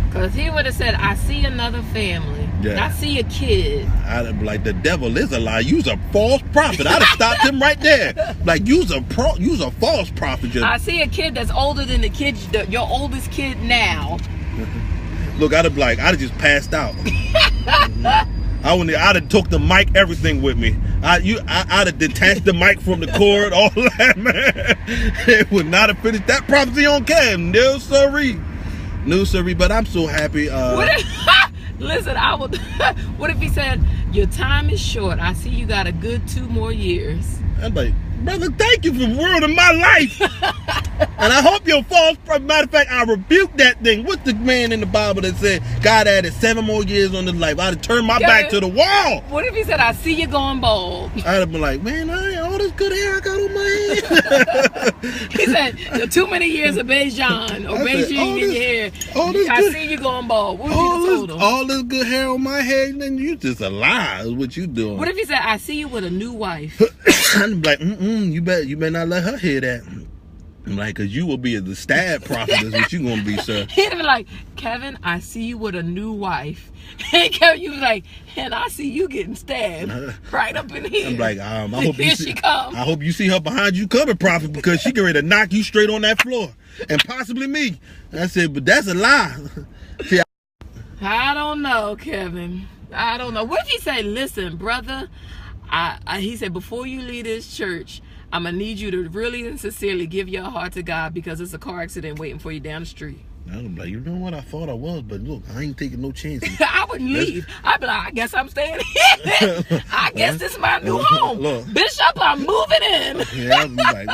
Because he would have said, I see another family. Yeah. I see a kid. I'd have been like, the devil is a lie. You's a false prophet. I'd have stopped him right there. Like, you's a false prophet. I see a kid that's older than the kid, your oldest kid now. Look, I'd have just passed out. I'd have took the mic, everything with me. I'd have detached the mic from the cord, all that, man. It would not have finished that prophecy on cam. No, sorry. But I'm so happy. Listen, what if he said, your time is short. I see you got a good 2 more years. I'm like, brother, thank you for ruining my life. And I hope your false prophet. Matter of fact, I rebuke that thing. What's the man in the Bible that said God added 7 more years on his life? I'd have turned my back to the wall. What if he said, I see you going bald? I'd have been like, man, all this good hair I got on my head. He said, too many years of Beijing or Beijing in your hair. I see you going bald. What would you told him? All this good hair on my head, then you just a lie is what you doing. What if he said, I see you with a new wife? I'm like, you better not let her hear that. I'm like, cause you will be the stab prophet is what you gonna be, sir. He'd be like, Kevin, I see you with a new wife. And Kevin, you was like, and I see you getting stabbed right up in here. I'm like, I hope she come. I hope you see her behind you coming, prophet, because she get ready to knock you straight on that floor, and possibly me. I said, but that's a lie. See, I don't know, Kevin. I don't know. What if he say, listen, brother? He said, before you leave this church, I'm going to need you to really and sincerely give your heart to God because it's a car accident waiting for you down the street. I'm like, you know what? I thought I was, but look, I ain't taking no chances. I wouldn't leave. I'd be like, I guess I'm staying here. I guess this is my new home. Look. Bishop, I'm moving in. Yeah, I'm like,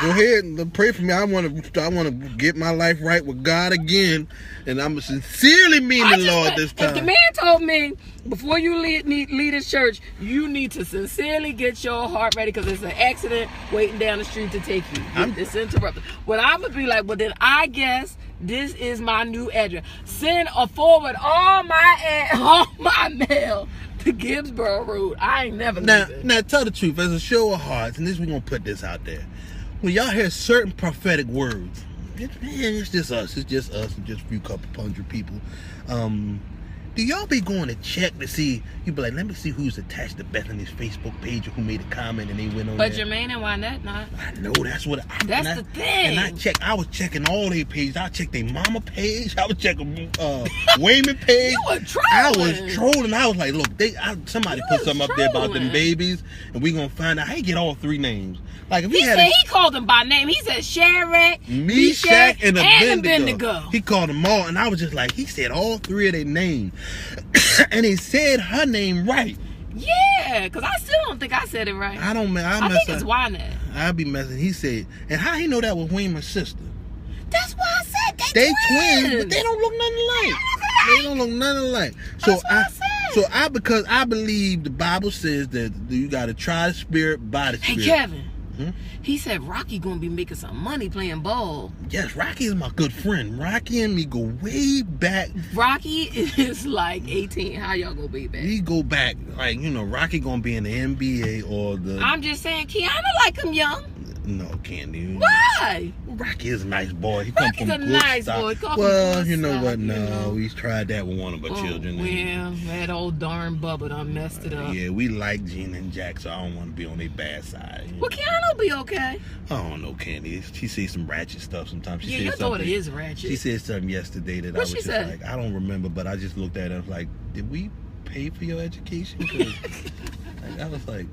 go ahead and pray for me. I want to get my life right with God again, and I'm sincerely mean the Lord this time. If the man told me, before you leave this church, you need to sincerely get your heart ready because it's an accident waiting down the street to take you. It's interrupted. Well, I'm going to be like, well, then I guess this is my new address. Send or forward all my mail to Gibbsboro Road. I ain't never leaving. Now, tell the truth. As a show of hearts, and we're going to put this out there. When y'all hear certain prophetic words, it's just us. It's just us and just a few couple hundred people. Do y'all be going to check to see? You be like, let me see who's attached to Bethany's Facebook page or who made a comment and they went on. But there. Jermaine and Wynette not. I know that's what. That's the thing. And I was checking all their pages. I checked their mama page. I was checking Wayman page. You were trolling. I was trolling. I was like, look, somebody put something up there about them babies, and we gonna find out how you get all 3 names. Like if he called them by name. He said Shadrach, Meshach, and Abednego. Abednego. He called them all, and I was just like, he said all 3 of their names, and he said her name right. Yeah, because I still don't think I said it right. I think it's Wynette. I be messing. He said, and how he know that was Wayman's sister? That's why I said they twins, but they don't look nothing alike. They don't look nothing alike. That's what I said. So because I believe the Bible says that you got to try the spirit by the spirit. Hey, Kevin. He said Rocky gonna be making some money playing ball. Yes, Rocky is my good friend. Rocky and me go way back. Rocky is like 18. How y'all gonna be back? We go back, like, Rocky gonna be in the NBA or the... I'm just saying, Keanu like him young. No, Candy. Why? Rocky is a nice boy. He come Rocky's from a good nice stock. boy. Come Well, from you good know stock, what? you No, know. he's tried that with one of our children. Well, that old darn Bubba done messed it up. Yeah, we like Gina and Jack, so I don't want to be on their bad side. Well, Keanu be okay. I don't know, Candy. She sees some ratchet stuff sometimes. She Yeah, said your daughter something- is ratchet. She said something yesterday that What I was she just said? like, I don't remember, but I just looked at it and was like, did we pay for your education? 'Cause, like, I was like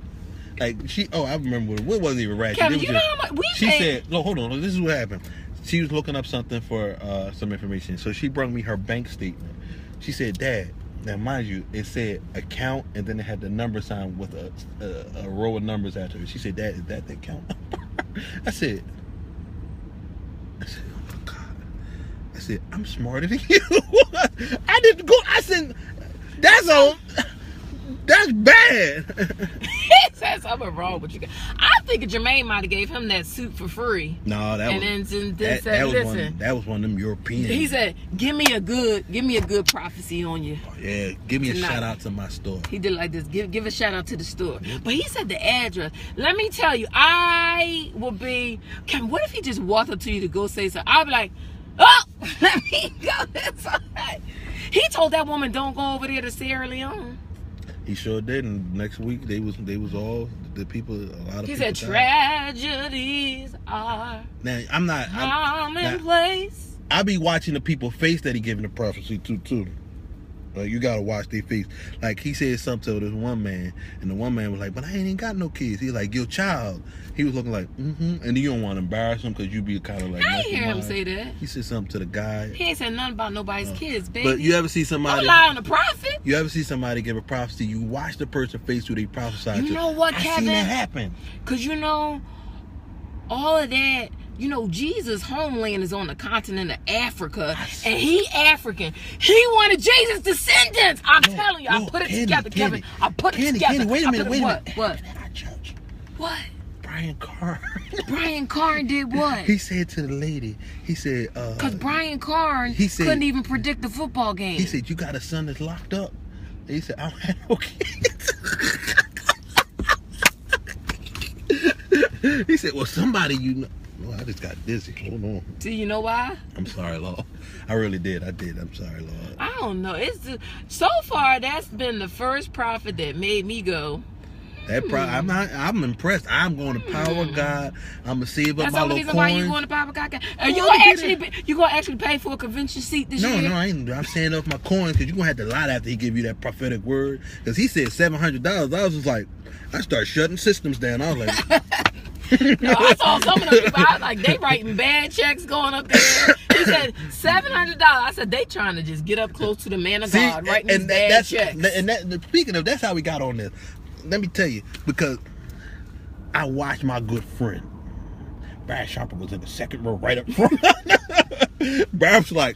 she. Oh, I remember. It wasn't even ratchet. Kevin, It was you know how much we She paid? said, "No, hold on. This is what happened. She was looking up something for some information. So she brought me her bank statement. She said, Dad, now mind you, it said account and then it had the number sign with a row of numbers after it. She said, Dad, is that the account? I said, oh my God. I said, I'm smarter than you. I didn't go. I said, that's bad. He said something wrong with you. I think Jermaine might have gave him that suit for free. No, that And was then that, said, was listen. that was one of them Europeans. He said, give me a good prophecy on you. Yeah, give me Tonight. a shout out to my store. He did like this. Give a shout out to the store. But he said the address. Let me tell you, I will be. What if he just walked up to you to go say something? I'll be like, oh, let me go. That's all right. He told that woman, don't go over there to Sierra Leone. He sure did. And next week they was all the people. A lot of He people said died. tragedies are Now I'm commonplace. I be watching the people face that he giving the prophecy to. Like, you gotta watch their face. Like, he said something to this one man, and the one man was like, "But I ain't even got no kids." He's like, "Your child." He was looking like, and you don't want to embarrass him because you be kind of like. I ain't hear him say that. He said something to the guy. He ain't said nothing about nobody's kids, baby. But you ever see somebody? Don't lie on the prophet. You ever see somebody give a prophecy? You watch the person face who they prophesied to. You know what, I Kevin? seen that happen. Because, all of that, Jesus' homeland is on the continent of Africa, and he African. He one of Jesus' descendants. I'm telling you, I put it together, Kevin. I put it together. Candy, wait a minute. What? At our church, What? Brian Carr. Brian Carn did what? He said to the lady, he said, Because Brian Carn he said- couldn't even predict the football game. he said, you got a son that's locked up. And he said, I don't have no kids. He said, well, somebody you know. Oh, I just got dizzy. Hold on. Do you know why? I'm sorry, Lord. I really did. I did. I'm sorry, Lord. I don't know. So far, that's been the first prophet that made me go. I'm impressed. I'm going to power God. I'm gonna save up That's my the only little reason why you coins. going to Bible God. Are Well, you gonna actually pay for a convention seat this year? No, I ain't. I'm saying up my coins because you're gonna have to lie after he give you that prophetic word. Because he said $700. I was just like, I started shutting systems down. I was like, No, I saw some of those people. I was like, they writing bad checks going up there. He said $700. I said they trying to just get up close to the man of God, writing these bad checks. Speaking of, that's how we got on this. Let me tell you, because I watched my good friend Brad Sharper was in the second row right up front. Brad was like,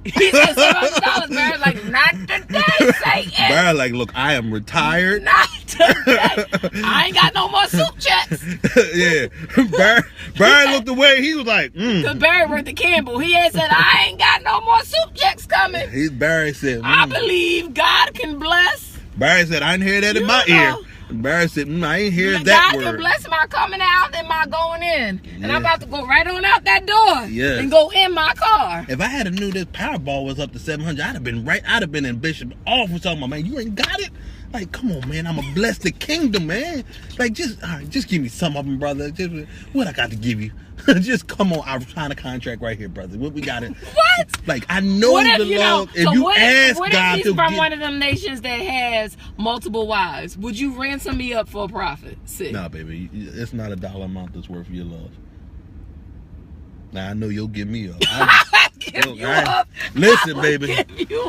He said $700. Barry's like, not today, Satan. Brad like, look, I am retired. Not today. I ain't got no more soup checks. Yeah. Barry looked away. He was like, Because Barry worked at Campbell. He had said, I ain't got no more soup checks coming. Barry said, I believe God can bless. Barry said, I didn't hear that in my ear. Barry said, I ain't hear that God word. can bless my coming out and my going in. And I'm about to go right on out that door and go in my car. If I had knew this Powerball was up to 700, I'd have been in Bishop's office talking about, man, you ain't got it? Like, come on, man, I'm a bless the kingdom, man. Like, just give me some of them, brother. Just, what I got to give you? Just come on, I'll sign a contract right here, brother. What we got it? What? Like, I know the Lord. If you ask God to from one of them nations that has multiple wives, would you ransom me up for a profit? Nah, baby, it's not a dollar amount that's worth your love. Now I know you'll give me up. Listen, baby.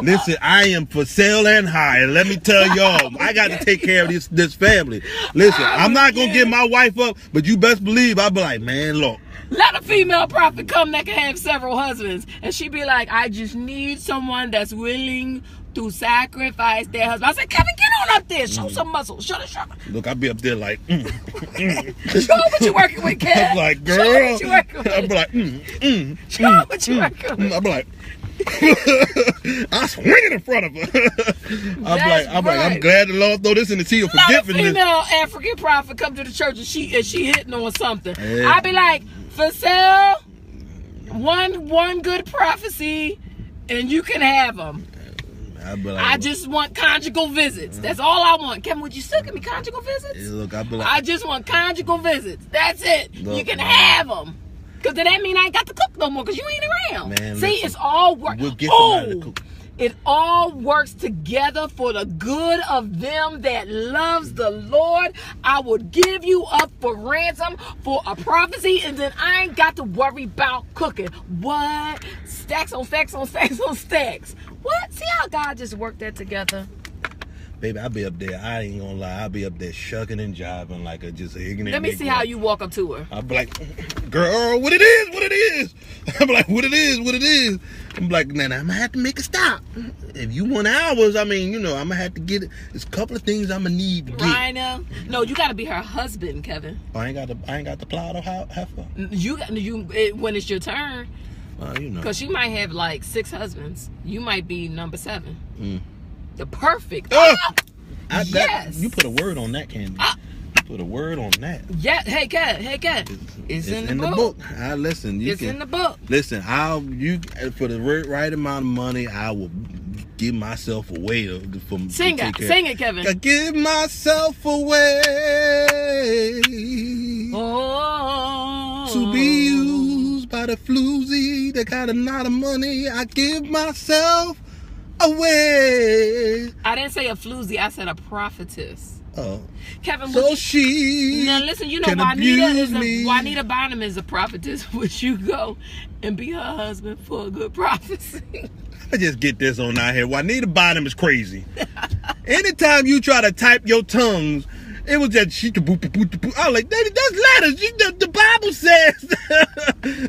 Listen, I am for sale and hire. Let me tell y'all, I got to take care of this family. Listen, I'm not gonna give my wife up, but you best believe I'll be like, man, look. Let a female prophet come that can have several husbands, and she be like, I just need someone that's willing to sacrifice their husband. I said, Kevin, get on up there. Show some muscle. Show. Look, I'll be up there like, Show what you working with, Kev. I'm like, girl. Show what you working with. I'll be like, Show what you working with. I'll be like, I swing it in front of her. I'm like, I'm glad the Lord throw this in the sea of forgiveness. Female African prophet come to the church and she hitting on something. Yeah. I be like, for sale, one good prophecy, and you can have them. I just want conjugal visits. That's all I want. Kevin, would you still give me conjugal visits? Yeah, look, I be like, I just want conjugal visits. That's it. Look, you can have them. Because then that mean I ain't got to cook no more because you ain't around. Man, see, listen, it's all work. we'll get somebody to cook. It all works together for the good of them that loves the Lord. I would give you up for ransom for a prophecy, and then I ain't got to worry about cooking. What? Stacks on stacks on stacks on stacks. What? See how God just worked that together? Baby, I'll be up there. I ain't gonna lie. I'll be up there shucking and jiving like a just ignorant. Let me see how you walk up to her. I'll be like, girl, what it is. I'm like, what it is. I'm like, nah, I'm gonna have to make a stop. If you want hours, I mean, I'm gonna have to get it. There's a couple of things I'm gonna need to get. Rhino? No, you gotta be her husband, Kevin. I ain't got the plow to heifer. You when it's your turn. Because she might have like 6 husbands. You might be number 7. The perfect. Yes. You put a word on that, Candy. Put a word on that. Yeah. Hey, Kat. It's in the book. Listen. It's in the book. Listen. For the right amount of money, I will give myself away Sing it, Kevin. I give myself away. To be used by the floozy that got a lot of money. I give myself away. I didn't say a floozy. I said a prophetess. Oh, Kevin. So she now listen. You know Juanita Bynum is a prophetess. Would you go and be her husband for a good prophecy? I just get this on out here. Juanita Bynum is crazy. Anytime you try to type your tongues, it was just she. I was like, that's letters. The Bible says.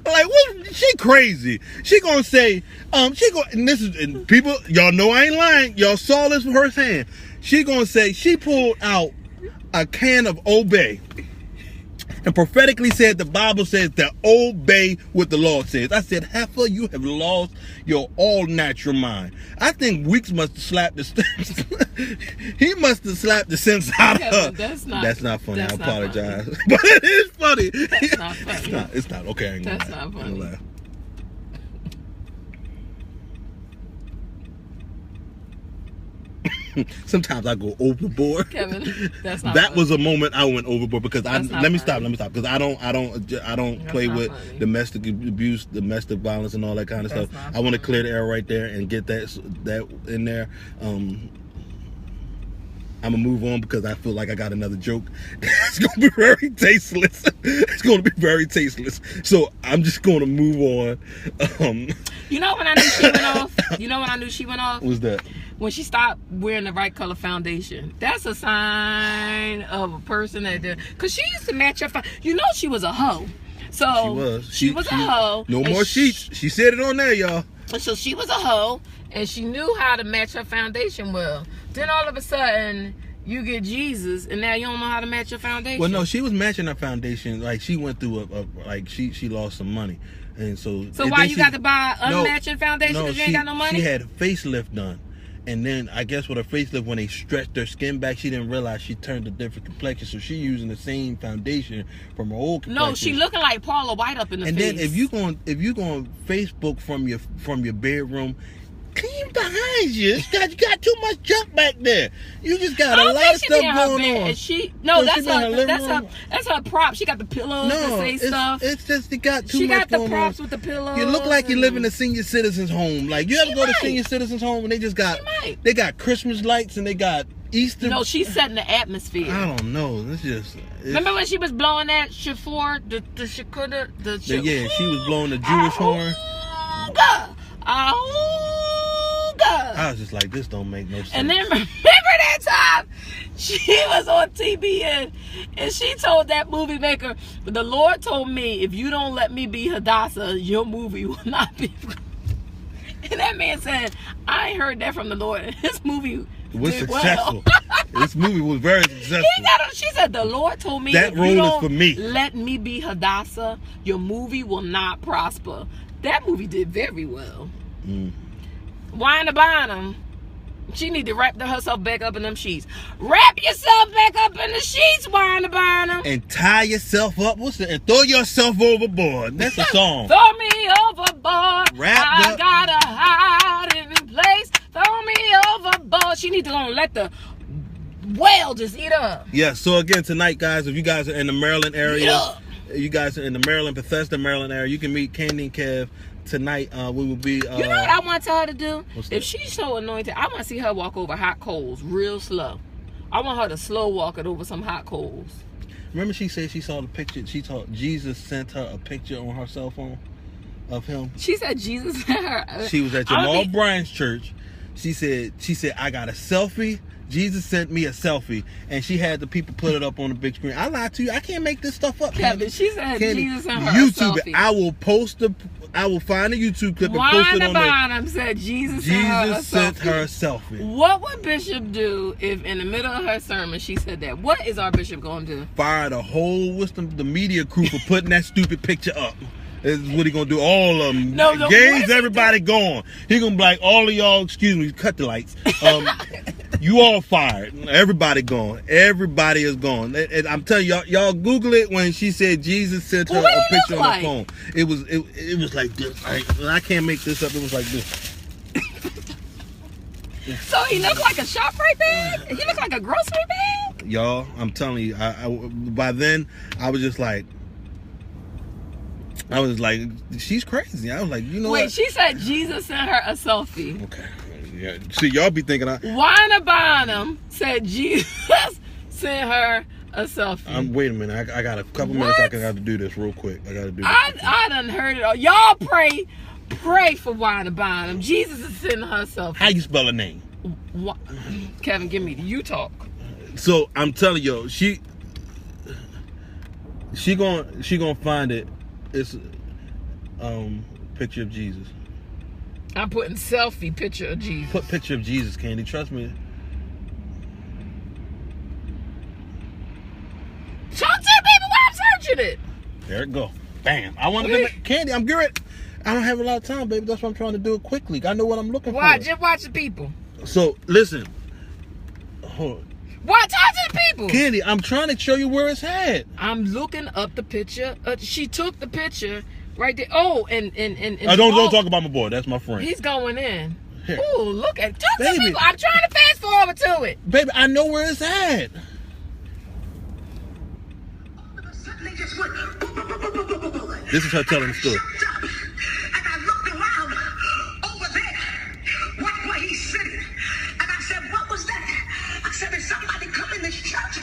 Like, what? She crazy. She gonna say, and people, y'all know I ain't lying. Y'all saw this firsthand. She gonna say she pulled out a can of Obey and prophetically said the Bible says that obey what the Lord says. I said, heifer, you have lost your all natural mind. I think Weeks must have slapped he must have slapped the sense out of her. That's not funny. I apologize. But it is funny. That's not funny. It's not. Okay, I ain't gonna That's lie. not funny. Sometimes I go overboard. Kevin, that's not that funny. was a moment I went overboard because let me stop because I don't That's play not with funny. domestic abuse, domestic violence, and all that kind of That's stuff. not I want to funny. clear the air right there and get that in there. I'm gonna move on because I feel like I got another joke. It's gonna be very tasteless. It's gonna be very tasteless. So I'm just gonna move on. You know when I knew she went off? You know when I knew she went off? What's that? When she stopped wearing the right color foundation. That's a sign of a person that did. Because she used to match her. You know she was a hoe. So She was a hoe. No more sheets. She said it on there, y'all. So she was a hoe, and she knew how to match her foundation well. Then all of a sudden, you get Jesus, and now you don't know how to match your foundation. Well, no, she was matching her foundation. Like she went through she lost some money, and so. So why you got to buy unmatching foundation because you ain't got no money? She had a facelift done, and then I guess with her facelift, when they stretched her skin back, she didn't realize she turned a different complexion. So she using the same foundation from her old complexion. No, she looking like Paula White up in the face. And then if you going Facebook from your bedroom, clean behind you. You got too much junk back there. You just got a lot of stuff going on. That's her prop. She got the pillows to say stuff. It's just you got too much. She got the going props on. with the pillows. You look like you live in a senior citizens home. Like you ever go to senior citizens home and they just got Christmas lights and they got Easter. No, she's setting the atmosphere. I don't know. Remember when she was blowing that shofar, the yeah, she was blowing the Jewish horn. I was just like, this don't make no sense. And then remember that time she was on TBN and she told that movie maker, the Lord told me if you don't let me be Hadassah, your movie will not be. And that man said, I ain't heard that from the Lord. And his movie was did successful. Well. This movie was very successful. She said, the Lord told me that if role you is don't for me. let me be Hadassah, your movie will not prosper. That movie did very well. Wanda Bonham, she need to wrap herself back up in them sheets. Wrap yourself back up in the sheets, Wanda Bonham. And tie yourself up. And throw yourself overboard. That's a song. Throw me overboard. Wrapped I up. got a hiding place. Throw me overboard. She need to go and let the whale just eat up. Yeah, so again, tonight, guys, if you guys are in the Maryland area, Yeah. you guys are in the Maryland, Bethesda, Maryland area, you can meet Candy and Kev tonight. We will be... You know what I want to tell her to do? What's If that? she's so anointed, I want to see her walk over hot coals real slow. I want her to slow walk it over some hot coals. Remember she said she saw the picture, she thought Jesus sent her a picture on her cell phone of him? She said Jesus sent her. She was at Jamal Bryant's church. She said, I got a selfie. Jesus sent me a selfie, and she had the people put it up on the big screen. I lied to you. I can't make this stuff up. Kevin, she said Candy, Jesus sent her YouTube a it. selfie. I will find a YouTube clip and post it Wanda on there. Bonham said Jesus sent her a Jesus sent selfie. her a selfie. What would Bishop do if in the middle of her sermon she said that? What is our Bishop going to do? Fire the whole wisdom, the media crew for putting that stupid picture up. This is what he gonna do. All of them. No, what Games, is he everybody gone. He gonna be like, all of y'all, excuse me, cut the lights. You all fired. Everybody gone. Everybody is gone. And I'm telling y'all Google it when she said Jesus sent her What a did it picture look on like? her phone. It was like this. I can't make this up. It was like this. So he looked like a ShopRite bag? He looked like a grocery bag? Y'all, I'm telling you, I by then I was just like, she's crazy. I was like, you know Wait, what? she said Jesus sent her a selfie. Okay. Yeah. See, y'all be thinking Wanda Bonham said Jesus sent her a selfie. wait a minute. I got a couple minutes. I got to do this real quick. I got to do this. I done heard it all. Y'all pray for Wanda Bonham. Jesus is sending her a selfie. How you spell her name? Kevin, give me the you talk. So I'm telling you, she gonna find it. It's picture of Jesus. I'm putting selfie picture of Jesus. Put picture of Jesus, Candy. Trust me. Talk to the people while I'm searching it. There it go. Bam. I want to Candy. I'm good. I don't have a lot of time, baby. That's why I'm trying to do it quickly. I know what I'm looking Why? for. Just watch the people. So listen. Hold on. Why? Talk to the people. Candy, I'm trying to show you where it's at. I'm looking up the picture. She took the picture right there. Oh, and Don't talk about my boy. That's my friend. He's going in. Here. Ooh, look at talk to Baby. people. I'm trying to fast forward to it. Baby, I know where it's at. This is her telling the story. And I looked around over there, right where he's sitting. And I said, what was that? I said, did somebody come in this church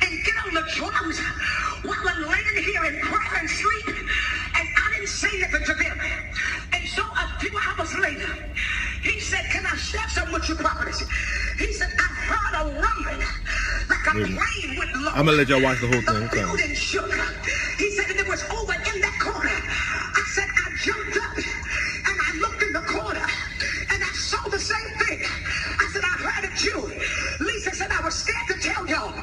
and get on the drums while I'm laying here in prayer and sleep? And I didn't say nothing to them. And so a few hours later, he said, can I share something with you, prophetess? He said, I heard a rumbling like a plane went low. I'm gonna let y'all watch the whole thing. The building shook. He said, and it was over in that corner. I said, I jumped up and I looked in the corner and I saw the same thing. I said, I heard it too. Lisa said, I was scared to tell y'all.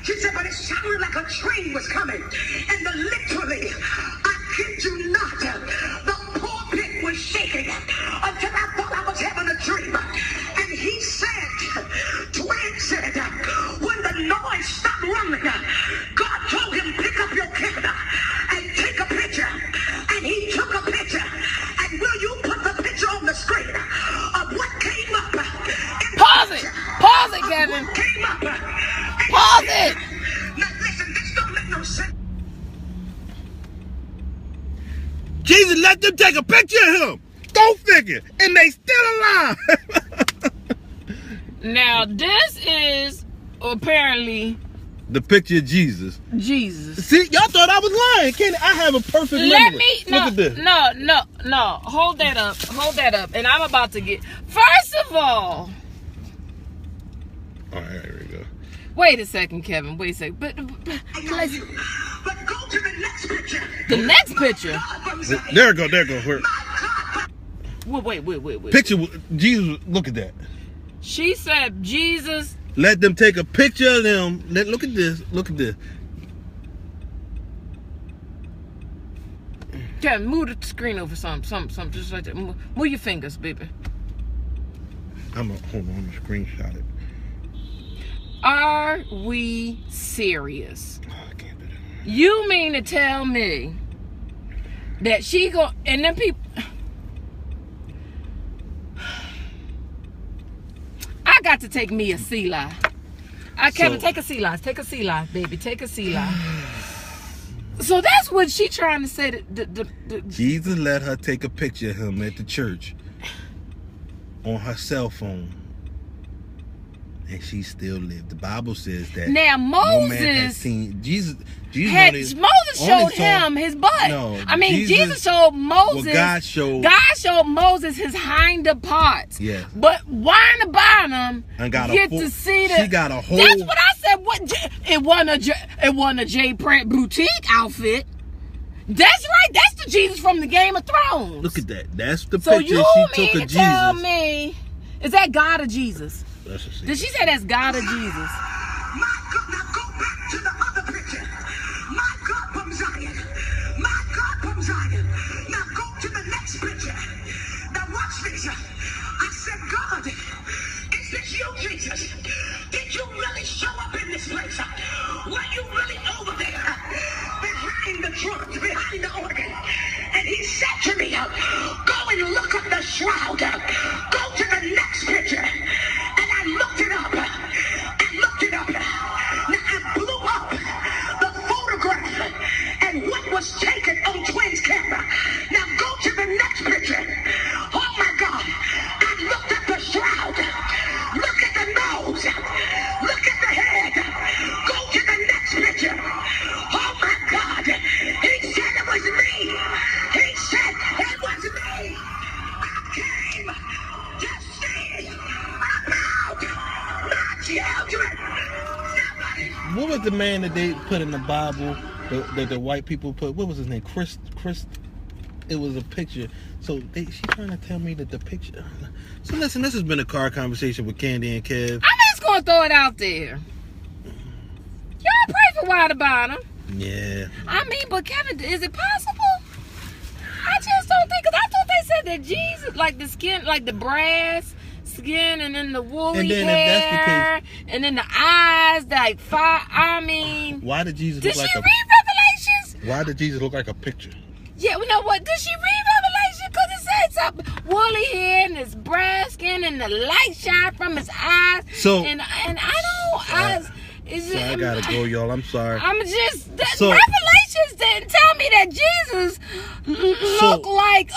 She said, but it sounded like a train was coming. And literally, I kid you not, the pulpit was shaking until I thought I was having a dream. And he said, Dwayne said, when the noise stopped rumbling, God told him, pick up your camera and take a picture. And he took a picture. And will you put the picture on the screen of what came up? Pause it. Pause it, Kevin. What came up? Pause it. Now listen, this don't make no sense. Jesus let them take a picture of him. Go figure. And they still alive. Now this is apparently The picture of Jesus. Jesus. See, y'all thought I was lying. Candy, I have a perfect memory. Let me Look at this. No. Hold that up. And I'm about to get. First of all, All right, here we go. wait a second, Kevin. Wait a second. But Let's, but go to the next picture. the next picture. There it go. Where? Wait. Picture Jesus. Look at that. She said Jesus. Let them take a picture of them. Look at this. Look at this. Yeah, move the screen over some, just like that. Move your fingers, baby. Hold on. I'm gonna screenshot it. Are we serious? Oh, I can't do that. You mean to tell me that she go and then people? I got to take me a sea life. Kevin, take a sea life. Take a sea life, baby. Take a sea life. So that's what she trying to say. Jesus let her take a picture of him at the church on her cell phone, and she still lived. The Bible says that now no man has Moses seen Jesus. Moses showed him his butt. No, I mean, Jesus showed Moses. Well, God showed Moses his hinder parts. Yes. But Wanda Bonham to see the. She got a whole. That's what I said. It wasn't a J. Pratt boutique outfit. That's right. That's the Jesus from the Game of Thrones. Look at that. That's the so picture you she mean took to of Jesus. tell me, is that God or Jesus? Let's just see. Did she say that's God or Jesus? My God, now go back to the other picture. My God from Zion. My God from Zion. Now go to the next picture. Now watch this. I said, God, is this you, Jesus? Did you really show up in this place? Were you really over there behind the drums, behind the organ? And he said to me, go and look at the shroud. Go to the next picture. And I looked it up. Now I blew up the photograph and what was taken on Twins camera. Now go to the next picture. Oh my God. I looked at the shroud. Look at the nose. Look at the head. Go to the next picture. Oh my God. He said it was me. He said it was me. I came to see about my children. What was the man that they put in the Bible that the white people put? What was his name? Chris. It was a picture. So she trying to tell me that the picture. So listen, this has been a car conversation with Candy and Kev. I'm just gonna throw it out there. Y'all pray for Wanda Bonham. Yeah. I mean, but Kevin, is it possible? I just don't think, because I thought they said that Jesus, like the skin, like the brass skin, and then the woolly And then hair, if that's the case, and then the eyes, like fire. I mean, why did Jesus did look she like read Revelations? Why did Jesus look like a picture? Yeah, you know what? Did she read Revelation? Because it said something. Woolly hair and his brass skin and the light shine from his eyes. So and I don't. I gotta go, y'all. I'm sorry. I'm just So- Revelations didn't tell me that Jesus looked like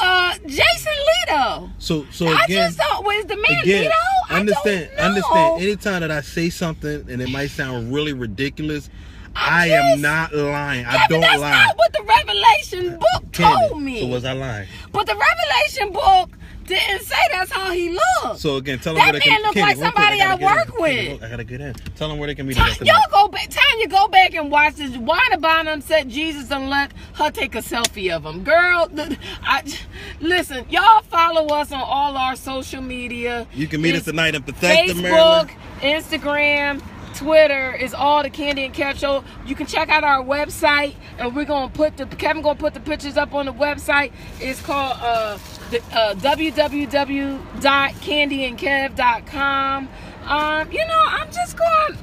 Jason Leto. So I again, just thought, was the man again, Leto? I understand. don't know. Anytime that I say something and it might sound really ridiculous, I just- am not lying. I don't that's lie. not what the Revelation book Candy, told me. So was I lying? But the Revelation book didn't say that's how he looked. So again, tell them That where they man can. look Candy, like real quick, somebody I gotta get in. work with. Candy, look, I gotta get in. Tell them where they can meet. Y'all go back. Tanya, go back and watch this. Wanda Bonham said Jesus and let her take a selfie of him. Girl, listen. Y'all follow us on all our social media. You can meet us tonight in Bethesda, Facebook, Maryland. Instagram, Twitter is all the Candy and Kev Show. You can check out our website, and we're gonna put Kevin gonna put the pictures up on the website. It's called www.candyandkev.com. I'm just going.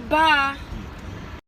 Bye.